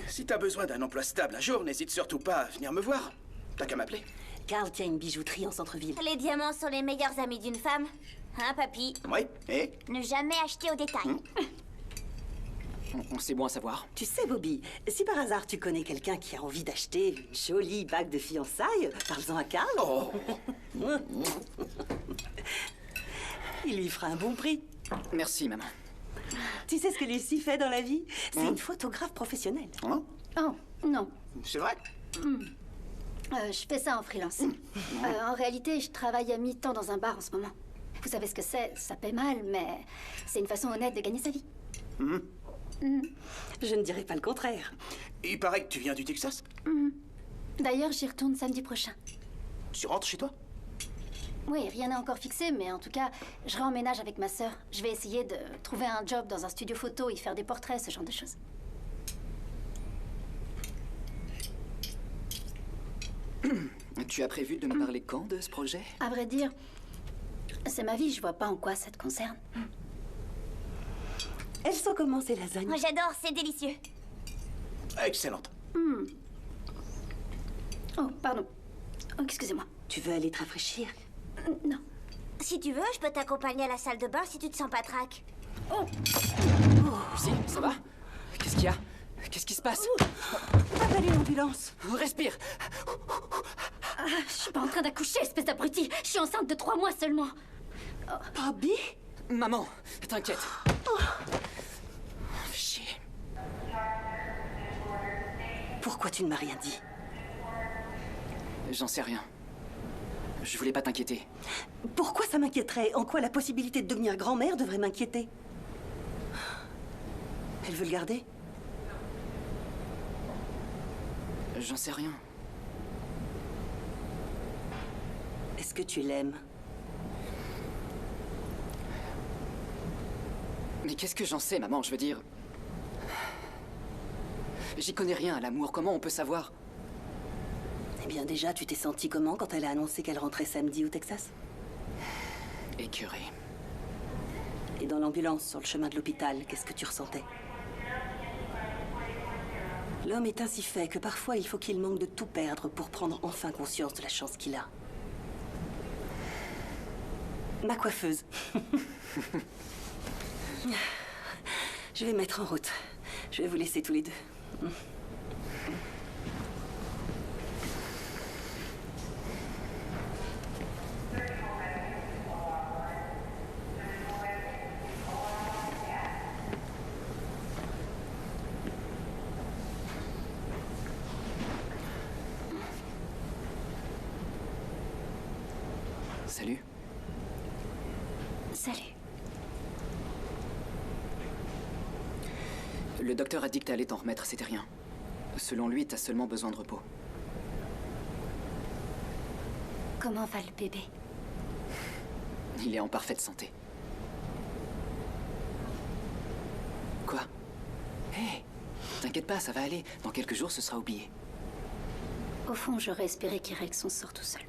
Si t'as besoin d'un emploi stable un jour, n'hésite surtout pas à venir me voir. T'as qu'à m'appeler. Carl tient une bijouterie en centre-ville. Les diamants sont les meilleurs amis d'une femme. Hein, papy? Oui, et? Ne jamais acheter au détail. C'est bon à savoir. Tu sais, Bobby, si par hasard tu connais quelqu'un qui a envie d'acheter une jolie bague de fiançailles, parle-en à Carl. Oh. Il lui fera un bon prix. Merci, maman. Tu sais ce que Lucie fait dans la vie? C'est une photographe professionnelle. Hein? Oh, non. C'est vrai? Je fais ça en freelance. En réalité, je travaille à mi-temps dans un bar en ce moment. Vous savez ce que c'est? Ça paie mal, mais c'est une façon honnête de gagner sa vie. Je ne dirais pas le contraire. Il paraît que tu viens du Texas. D'ailleurs, j'y retourne samedi prochain. Tu rentres chez toi? Oui, rien n'est encore fixé, mais en tout cas, je réemménage avec ma sœur. Je vais essayer de trouver un job dans un studio photo, y faire des portraits, ce genre de choses. Tu as prévu de me parler quand de ce projet? À vrai dire, c'est ma vie, je vois pas en quoi ça te concerne. Elles sont comment ces lasagnes? Moi, j'adore, c'est délicieux. Excellente. Oh, pardon. Oh, excusez-moi. Tu veux aller te rafraîchir? Non. Si tu veux, je peux t'accompagner à la salle de bain si tu te sens pas traque. Lucie, ça va? Qu'est-ce qu'il y a? Qu'est-ce qui se passe? Appelle une ambulance. Respire. Je suis pas en train d'accoucher, espèce d'abruti. Je suis enceinte de 3 mois seulement. Bobby? Maman, t'inquiète. Chier. Pourquoi tu ne m'as rien dit? J'en sais rien. Je voulais pas t'inquiéter. Pourquoi ça m'inquiéterait? En quoi la possibilité de devenir grand-mère devrait m'inquiéter? Elle veut le garder? J'en sais rien. Est-ce que tu l'aimes? Mais qu'est-ce que j'en sais, maman? Je veux dire... J'y connais rien à l'amour. Comment on peut savoir? Eh bien déjà, tu t'es senti comment quand elle a annoncé qu'elle rentrait samedi au Texas? Écœuré. Et dans l'ambulance, sur le chemin de l'hôpital, qu'est-ce que tu ressentais? L'homme est ainsi fait que parfois il faut qu'il manque de tout perdre pour prendre enfin conscience de la chance qu'il a. Ma coiffeuse. Je vais me mettre en route. Je vais vous laisser tous les deux. Salut. Salut. Le docteur a dit que t'allais t'en remettre, c'était rien. Selon lui, t'as seulement besoin de repos. Comment va le bébé? Il est en parfaite santé. Quoi? Hé, t'inquiète pas, ça va aller. Dans quelques jours, ce sera oublié. Au fond, j'aurais espéré qu'il règle son sort tout seul.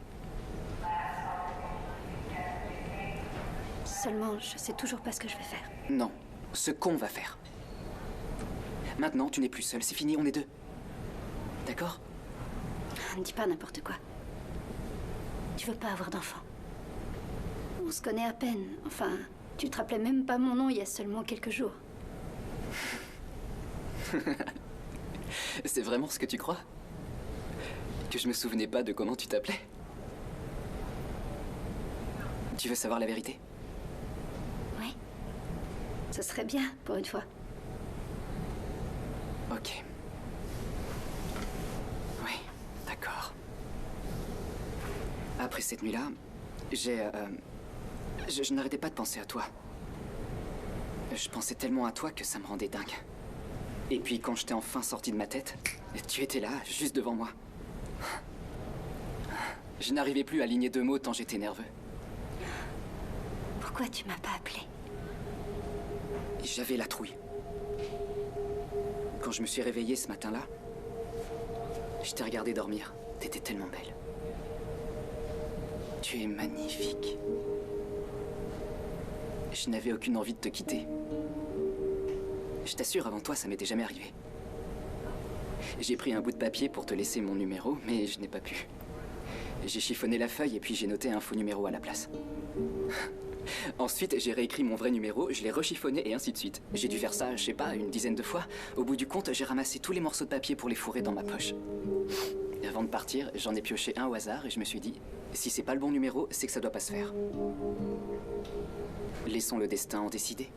Seulement, je sais toujours pas ce que je vais faire. Non, ce qu'on va faire. Maintenant, tu n'es plus seul, c'est fini, on est deux. D'accord? Ne dis pas n'importe quoi. Tu veux pas avoir d'enfant. On se connaît à peine. Enfin, tu te rappelais même pas mon nom il y a seulement quelques jours. C'est vraiment ce que tu crois? Que je me souvenais pas de comment tu t'appelais? Tu veux savoir la vérité? Oui. Ce serait bien, pour une fois. Ok. Oui, d'accord. Après cette nuit-là, je n'arrêtais pas de penser à toi. Je pensais tellement à toi que ça me rendait dingue. Et puis quand je t'ai enfin sorti de ma tête, tu étais là, juste devant moi. Je n'arrivais plus à aligner deux mots tant j'étais nerveux. Pourquoi tu m'as pas appelé? J'avais la trouille. Quand je me suis réveillé ce matin-là, je t'ai regardé dormir. T'étais tellement belle. Tu es magnifique. Je n'avais aucune envie de te quitter. Je t'assure, avant toi, ça m'était jamais arrivé. J'ai pris un bout de papier pour te laisser mon numéro, mais je n'ai pas pu. J'ai chiffonné la feuille et puis j'ai noté un faux numéro à la place. Ensuite, j'ai réécrit mon vrai numéro, je l'ai rechiffonné et ainsi de suite. J'ai dû faire ça, je sais pas, une dizaine de fois. Au bout du compte, j'ai ramassé tous les morceaux de papier pour les fourrer dans ma poche. Et avant de partir, j'en ai pioché un au hasard et je me suis dit, si c'est pas le bon numéro, c'est que ça doit pas se faire. Laissons le destin en décider.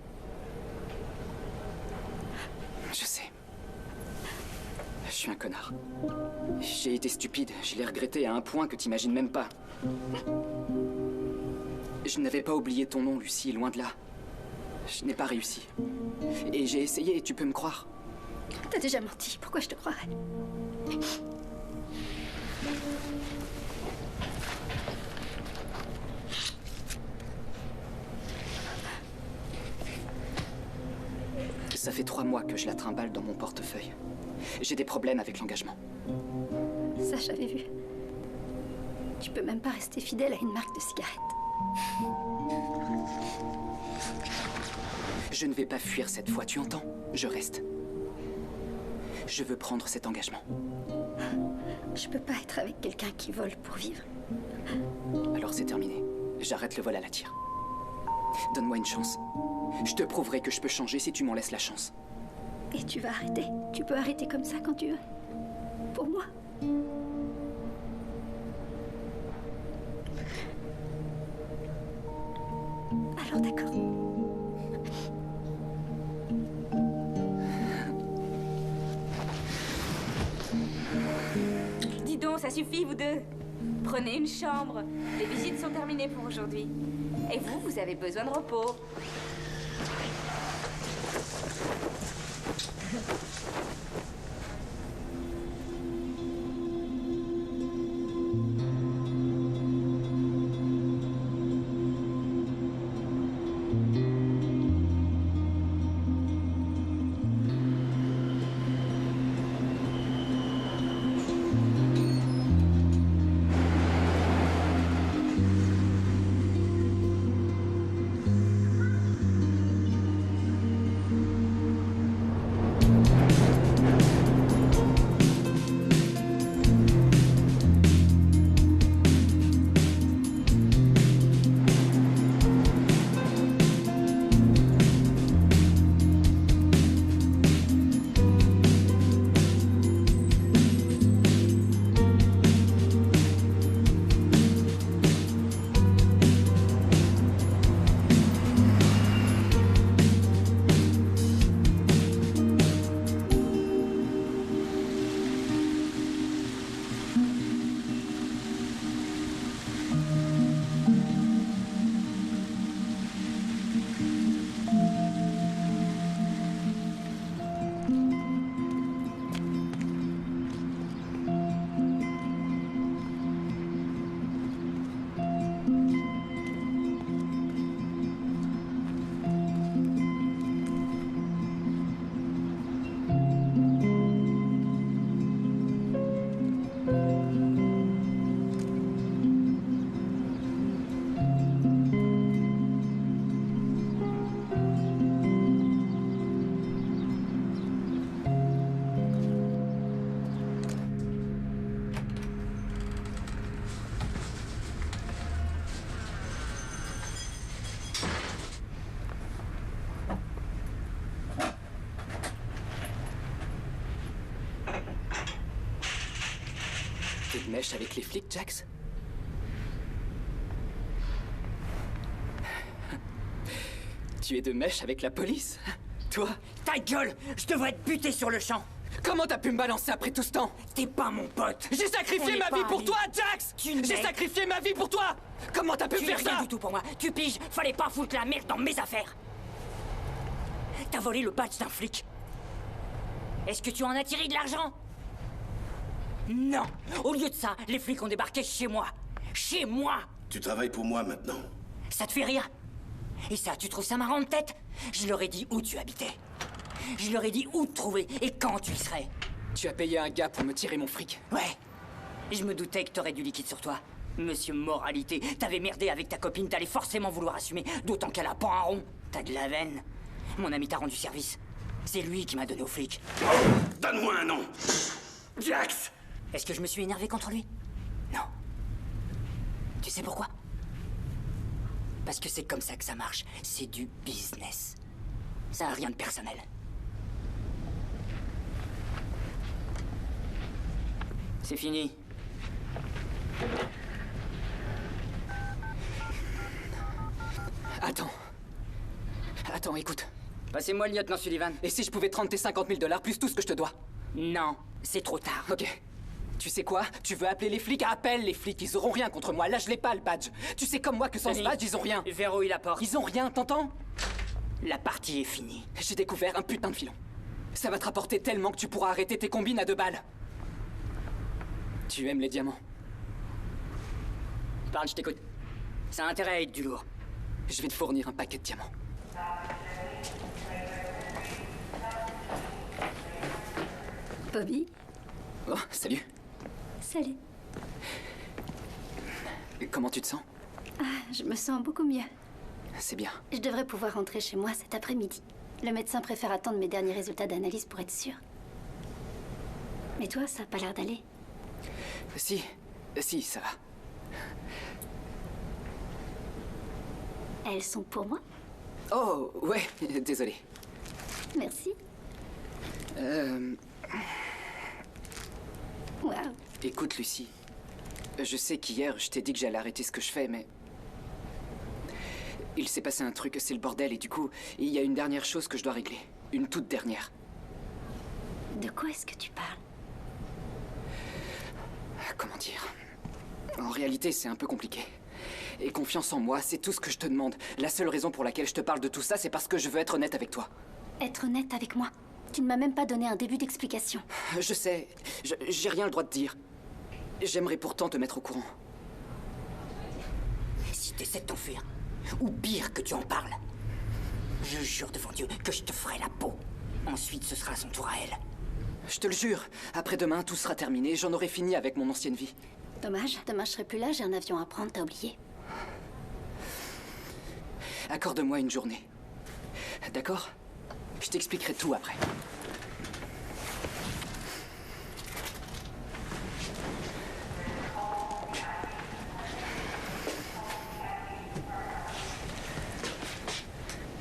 Je sais. Je suis un connard. J'ai été stupide, je l'ai regretté à un point que t'imagines même pas. Je n'avais pas oublié ton nom, Lucie, loin de là. Je n'ai pas réussi. Et j'ai essayé, et tu peux me croire. T'as déjà menti, pourquoi je te croirais? Ça fait 3 mois que je la trimballe dans mon portefeuille. J'ai des problèmes avec l'engagement. Ça, j'avais vu. Tu peux même pas rester fidèle à une marque de cigarettes. Je ne vais pas fuir cette fois, tu entends? Je reste. Je veux prendre cet engagement. Je peux pas être avec quelqu'un qui vole pour vivre. Alors c'est terminé. J'arrête le vol à la tire. Donne-moi une chance. Je te prouverai que je peux changer si tu m'en laisses la chance. Et tu vas arrêter. Tu peux arrêter comme ça quand tu veux. Pour moi. Alors d'accord. Dis donc, ça suffit, vous deux. Prenez une chambre. Les visites sont terminées pour aujourd'hui. Et vous, vous avez besoin de repos. mèche avec les flics, Jax? Tu es de mèche avec la police? Toi? Ta gueule! Je devrais te buter sur le champ! Comment t'as pu me balancer après tout ce temps? T'es pas mon pote! J'ai sacrifié ma vie pour toi, Jax! J'ai sacrifié ma vie pour toi! Comment t'as pu faire ça? Rien du tout pour moi. Tu piges, fallait pas foutre la merde dans mes affaires. T'as volé le badge d'un flic. Est-ce que tu en as tiré de l'argent? Non. Au lieu de ça, les flics ont débarqué chez moi. Chez moi! Tu travailles pour moi maintenant. Ça te fait rire? Et ça, tu trouves ça marrant de tête? Je leur ai dit où tu habitais. Je leur ai dit où te trouver et quand tu y serais. Tu as payé un gars pour me tirer mon fric. Ouais. Je me doutais que t'aurais du liquide sur toi. Monsieur Moralité, t'avais merdé avec ta copine, t'allais forcément vouloir assumer, d'autant qu'elle a pas un rond. T'as de la veine. Mon ami t'a rendu service. C'est lui qui m'a donné aux flics. Donne-moi un nom. Jax! Est-ce que je me suis énervé contre lui? Non. Tu sais pourquoi? Parce que c'est comme ça que ça marche. C'est du business. Ça n'a rien de personnel. C'est fini. Attends, écoute. Passez-moi le lieutenant Sullivan. Et si je pouvais te rendre tes 50 000 $ plus tout ce que je te dois? Non, c'est trop tard. Ok. Tu sais quoi? Tu veux appeler les flics? Appelle les flics, ils auront rien contre moi. Là, je l'ai pas, le badge. Tu sais comme moi que sans ce badge, ils ont rien. Verrouille la porte. Ils ont rien, t'entends? La partie est finie. J'ai découvert un putain de filon. Ça va te rapporter tellement que tu pourras arrêter tes combines à 2 balles. Tu aimes les diamants? Parle, je t'écoute. Ça a intérêt à être du lourd. Je vais te fournir un paquet de diamants. Bobby? Oh, salut. Salut. Comment tu te sens? Ah, je me sens beaucoup mieux. C'est bien. Je devrais pouvoir rentrer chez moi cet après-midi. Le médecin préfère attendre mes derniers résultats d'analyse pour être sûr. Mais toi, ça a pas l'air d'aller. Si, ça va. Elles sont pour moi? Oh, ouais, désolé. Merci. Wow. Écoute, Lucie. Je sais qu'hier, je t'ai dit que j'allais arrêter ce que je fais, mais... Il s'est passé un truc, c'est le bordel, et du coup, il y a une dernière chose que je dois régler. Une toute dernière. De quoi est-ce que tu parles? Comment dire? En réalité, c'est un peu compliqué. Et confiance en moi, c'est tout ce que je te demande. La seule raison pour laquelle je te parle de tout ça, c'est parce que je veux être honnête avec toi. Être honnête avec moi? Tu ne m'as même pas donné un début d'explication. Je sais, j'ai rien le droit de dire. J'aimerais pourtant te mettre au courant. Si t'essaies de t'enfuir, ou pire que tu en parles, je jure devant Dieu que je te ferai la peau. Ensuite, ce sera son tour à elle. Je te le jure, après-demain, tout sera terminé, j'en aurai fini avec mon ancienne vie. Dommage, demain je serai plus là, j'ai un avion à prendre, t'as oublié. Accorde-moi une journée. D'accord? Je t'expliquerai tout après.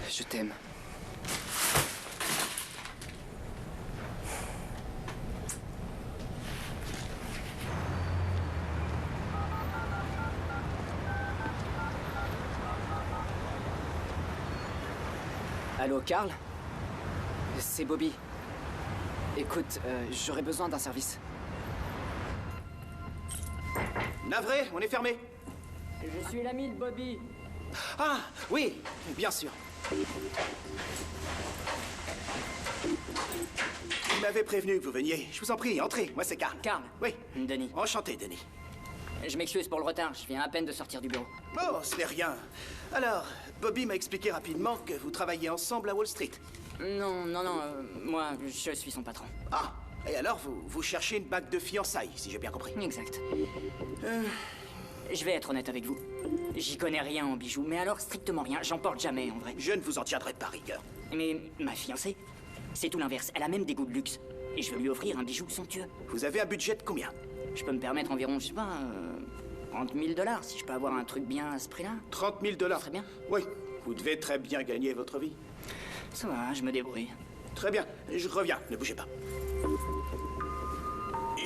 Je t'aime. Allô, Carl? C'est Bobby. Écoute, j'aurais besoin d'un service. Navré, on est fermé. Je suis l'ami de Bobby. Ah, oui, bien sûr. Vous m'avez prévenu que vous veniez. Je vous en prie, entrez. Moi, c'est Carl. Carl? Oui. Denis. Enchanté, Denis. Je m'excuse pour le retard, je viens à peine de sortir du bureau. Oh, ce n'est rien. Alors, Bobby m'a expliqué rapidement que vous travaillez ensemble à Wall Street. Non, moi, je suis son patron. Ah, et alors vous cherchez une bague de fiançailles, si j'ai bien compris. Exact. Je vais être honnête avec vous. J'y connais rien en bijoux, mais alors strictement rien, j'en porte jamais en vrai. Je ne vous en tiendrai pas rigueur. Mais ma fiancée, c'est tout l'inverse, elle a même des goûts de luxe. Et je veux lui offrir un bijou somptueux. Vous avez un budget de combien? Je peux me permettre environ, je sais pas, 30 000 $, si je peux avoir un truc bien à ce prix-là. 30 000 $? Très bien. Oui, vous devez très bien gagner votre vie. Ça va, je me débrouille. Très bien, je reviens, ne bougez pas.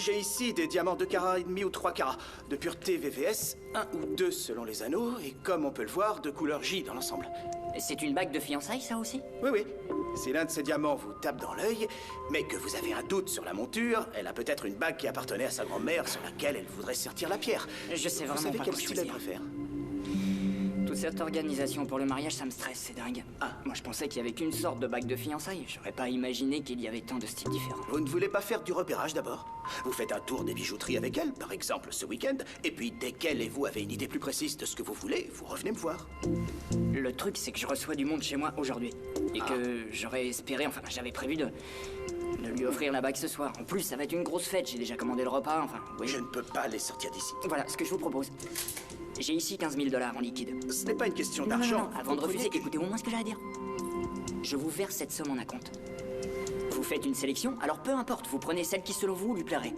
J'ai ici des diamants 2 carats et demi ou 3 carats, de pureté VVS, 1 ou 2 selon les anneaux, et comme on peut le voir, de couleur J dans l'ensemble. C'est une bague de fiançailles, ça aussi? Oui. Si l'un de ces diamants vous tape dans l'œil, mais que vous avez un doute sur la monture, elle a peut-être une bague qui appartenait à sa grand-mère sur laquelle elle voudrait sertir la pierre. Je sais vraiment vous savez pas quel quoi style elle choisir. préfère? Toute cette organisation pour le mariage, ça me stresse, c'est dingue. Ah, moi je pensais qu'il y avait qu'une sorte de bague de fiançailles. J'aurais pas imaginé qu'il y avait tant de styles différents. Vous ne voulez pas faire du repérage d'abord? Vous faites un tour des bijouteries avec elle, par exemple ce week-end, et puis dès qu'elle et vous avez une idée plus précise de ce que vous voulez, vous revenez me voir. Le truc, c'est que je reçois du monde chez moi aujourd'hui. Et que j'aurais espéré, enfin j'avais prévu de lui offrir la bague ce soir. En plus, ça va être une grosse fête, j'ai déjà commandé le repas, enfin... Oui. Je ne peux pas les sortir d'ici. Voilà, ce que je vous propose. J'ai ici 15 000 $ en liquide. Ce n'est pas une question Non, d'argent. non, avant de refuser, écoutez au moins ce que j'ai à dire. Je vous verse cette somme en acompte. Vous faites une sélection, alors peu importe, vous prenez celle qui selon vous lui plairait.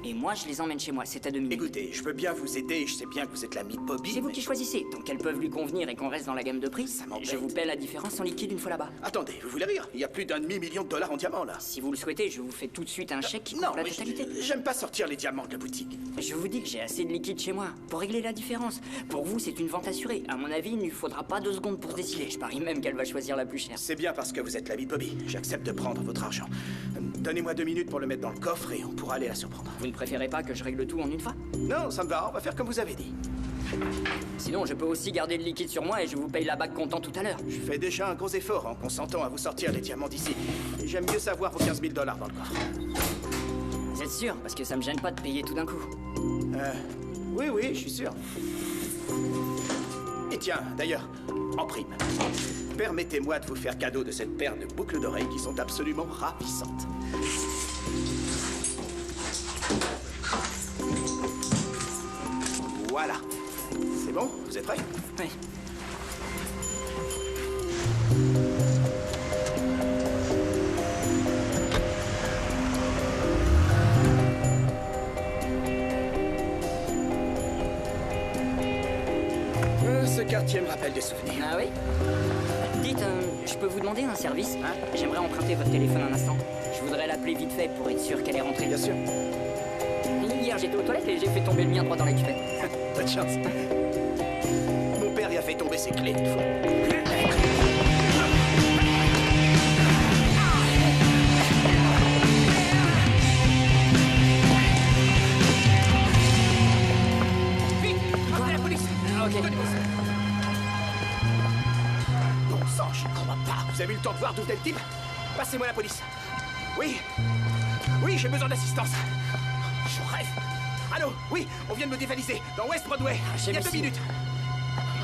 Et moi, je les emmène chez moi, c'est à 2 minutes. Écoutez, je veux bien vous aider, je sais bien que vous êtes l'ami de Bobby. C'est vous qui choisissez, tant qu'elles peuvent lui convenir et qu'on reste dans la gamme de prix, je vous paie la différence en liquide une fois là-bas. Attendez, vous voulez rire? Il y a plus d'1 demi-million de dollars en diamants là. Si vous le souhaitez, je vous fais tout de suite un chèque qui Non, couvre la mais totalité. j'aime pas sortir les diamants de la boutique. Je vous dis que j'ai assez de liquide chez moi pour régler la différence. Pour vous, c'est une vente assurée. À mon avis, il ne lui faudra pas 2 secondes pour se décider. Je parie même qu'elle va choisir la plus chère. C'est bien parce que vous êtes l'ami de Bobby. J'accepte de prendre votre argent. Donnez-moi 2 minutes pour le mettre dans le coffre et on pourra aller la surprendre. Vous ne préférez pas que je règle tout en une fois? Non, ça me va, on va faire comme vous avez dit. Sinon, je peux aussi garder le liquide sur moi et je vous paye la bague comptant tout à l'heure. Je fais déjà un gros effort en consentant à vous sortir les diamants d'ici. Et j'aime mieux savoir vos 15 000 $ dans le coffre. Vous êtes sûr? Parce que ça me gêne pas de payer tout d'un coup. Oui, je suis sûr. Et tiens, d'ailleurs, en prime, permettez-moi de vous faire cadeau de cette paire de boucles d'oreilles qui sont absolument ravissantes. Voilà. C'est bon? Vous êtes prêts? Oui. Ce quartier me rappelle des souvenirs. Ah oui? Dites, je peux vous demander un service? J'aimerais emprunter votre téléphone un instant. Je voudrais l'appeler vite fait pour être sûr qu'elle est rentrée. Bien sûr. Hier, j'étais aux toilettes et j'ai fait tomber le mien droit dans la cuvette. Pas de chance. Mon père y a fait tomber ses clés une fois. Vite! Appelez la police! Ok. Bon sang, je ne crois pas. Vous avez eu le temps de voir d'où est le type? Passez-moi la police. Oui, j'ai besoin d'assistance. Je rêve. Allô? Oui, on vient de me dévaliser dans West Broadway. Il y a 2 minutes.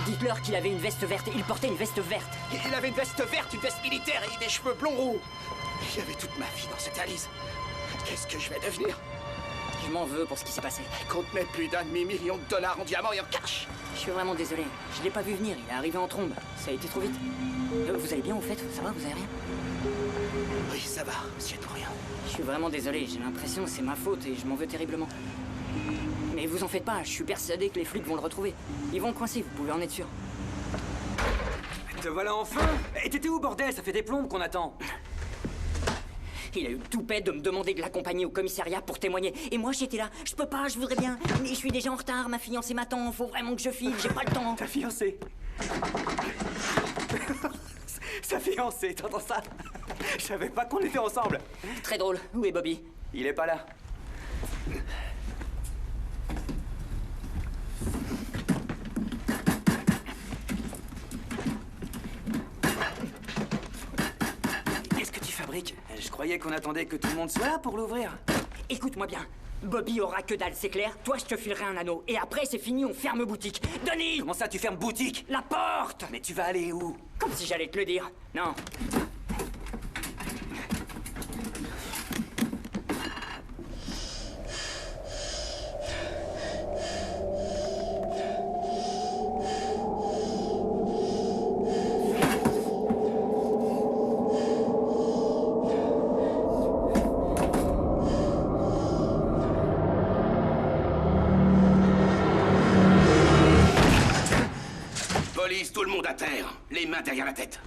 Dites-leur qu'il avait une veste verte. Il portait une veste verte. Il avait une veste verte, une veste militaire et des cheveux blonds roux. Il y avait toute ma vie dans cette valise. Qu'est-ce que je vais devenir? Je m'en veux pour ce qui s'est passé. Elle contenait plus d'1 demi-million de dollars en diamants et en cash. Je suis vraiment désolé. Je l'ai pas vu venir. Il est arrivé en trombe. Ça a été trop vite. Vous allez bien au fait? Ça va? Vous avez rien? Oui, ça va, monsieur tout rien. Je suis vraiment désolé. J'ai l'impression que c'est ma faute et je m'en veux terriblement. Mais vous en faites pas. Je suis persuadé que les flics vont le retrouver. Ils vont le coincer. Vous pouvez en être sûr. Te voilà enfin! Et t'étais où, bordel? Ça fait des plombes qu'on attend. Il a eu le toupet de me demander de l'accompagner au commissariat pour témoigner. Et moi, j'étais là. Je peux pas, je voudrais bien. Mais je suis déjà en retard. Ma fiancée m'attend. Faut vraiment que je file. J'ai pas le temps. Ta fiancée? Sa fiancée, t'entends ça? Je savais pas qu'on était ensemble. Très drôle. Où est Bobby? Il est pas là. Qu'est-ce que tu fabriques? Je croyais qu'on attendait que tout le monde soit là pour l'ouvrir. Écoute-moi bien. Bobby aura que dalle, c'est clair? Toi, je te filerai un anneau. Et après, c'est fini, on ferme boutique. Denis! Comment ça, tu fermes boutique? La porte! Mais tu vas aller où? Comme si j'allais te le dire. Non. Police, tout le monde à terre. Les mains derrière la tête.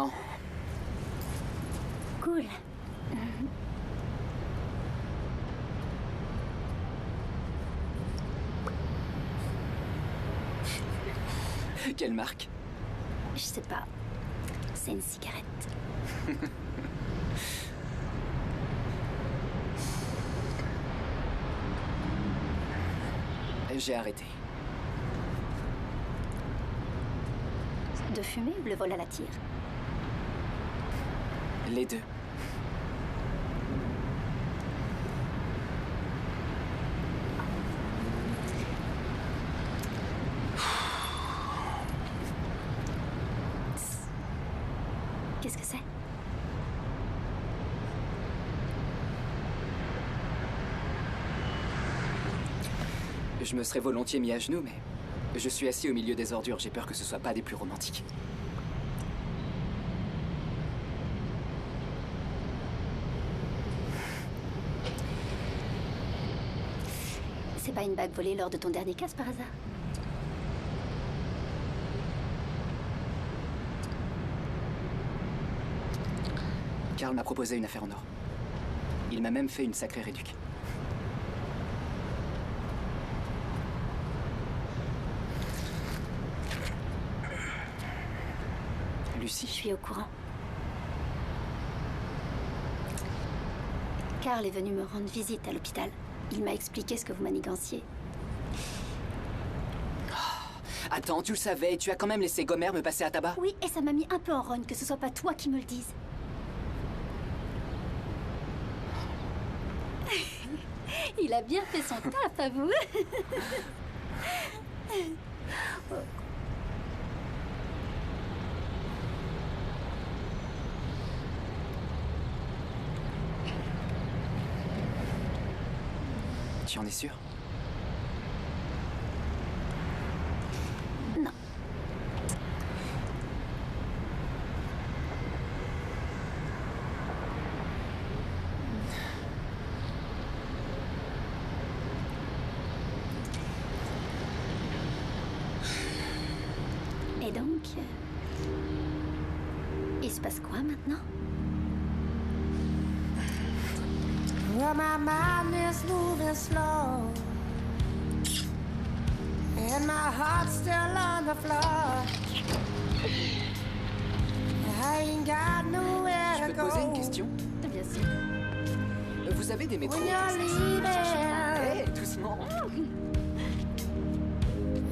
Non. Cool. Quelle marque? Je sais pas. C'est une cigarette. J'ai arrêté. De fumer ou le vol à la tire? Les deux. Qu'est-ce que c'est? Je me serais volontiers mis à genoux, mais je suis assis au milieu des ordures. J'ai peur que ce soit pas des plus romantiques. C'est pas une bague volée lors de ton dernier casse par hasard? Carl m'a proposé une affaire en or. Il m'a même fait une sacrée réduc. Lucie. Je suis au courant. Carl est venu me rendre visite à l'hôpital. Il m'a expliqué ce que vous maniganciez. Attends, tu le savais, tu as quand même laissé Gomer me passer à tabac? Oui, et ça m'a mis un peu en rogne que ce soit pas toi qui me le dise. Il a bien fait son taf, à vous. Tu en es sûr? Non. Et donc, il se passe quoi maintenant? Well, my mind is moving slow, and my heart's still on the floor. I ain't got nowhere Je to peux te go. poser une question? Bien sûr. Vous avez des métros? When you're leaving, Hey, doucement.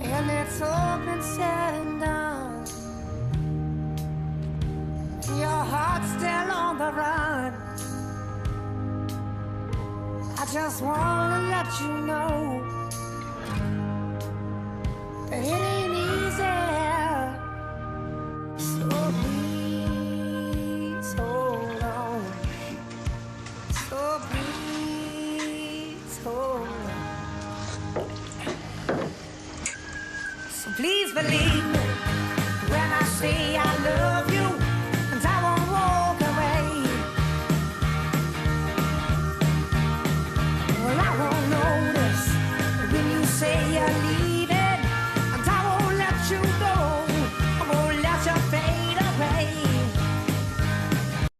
and it's all been said and done, your heart's still on the run. I just wanna let you know that it ain't easy. So please hold on. So please hold on. So please believe me.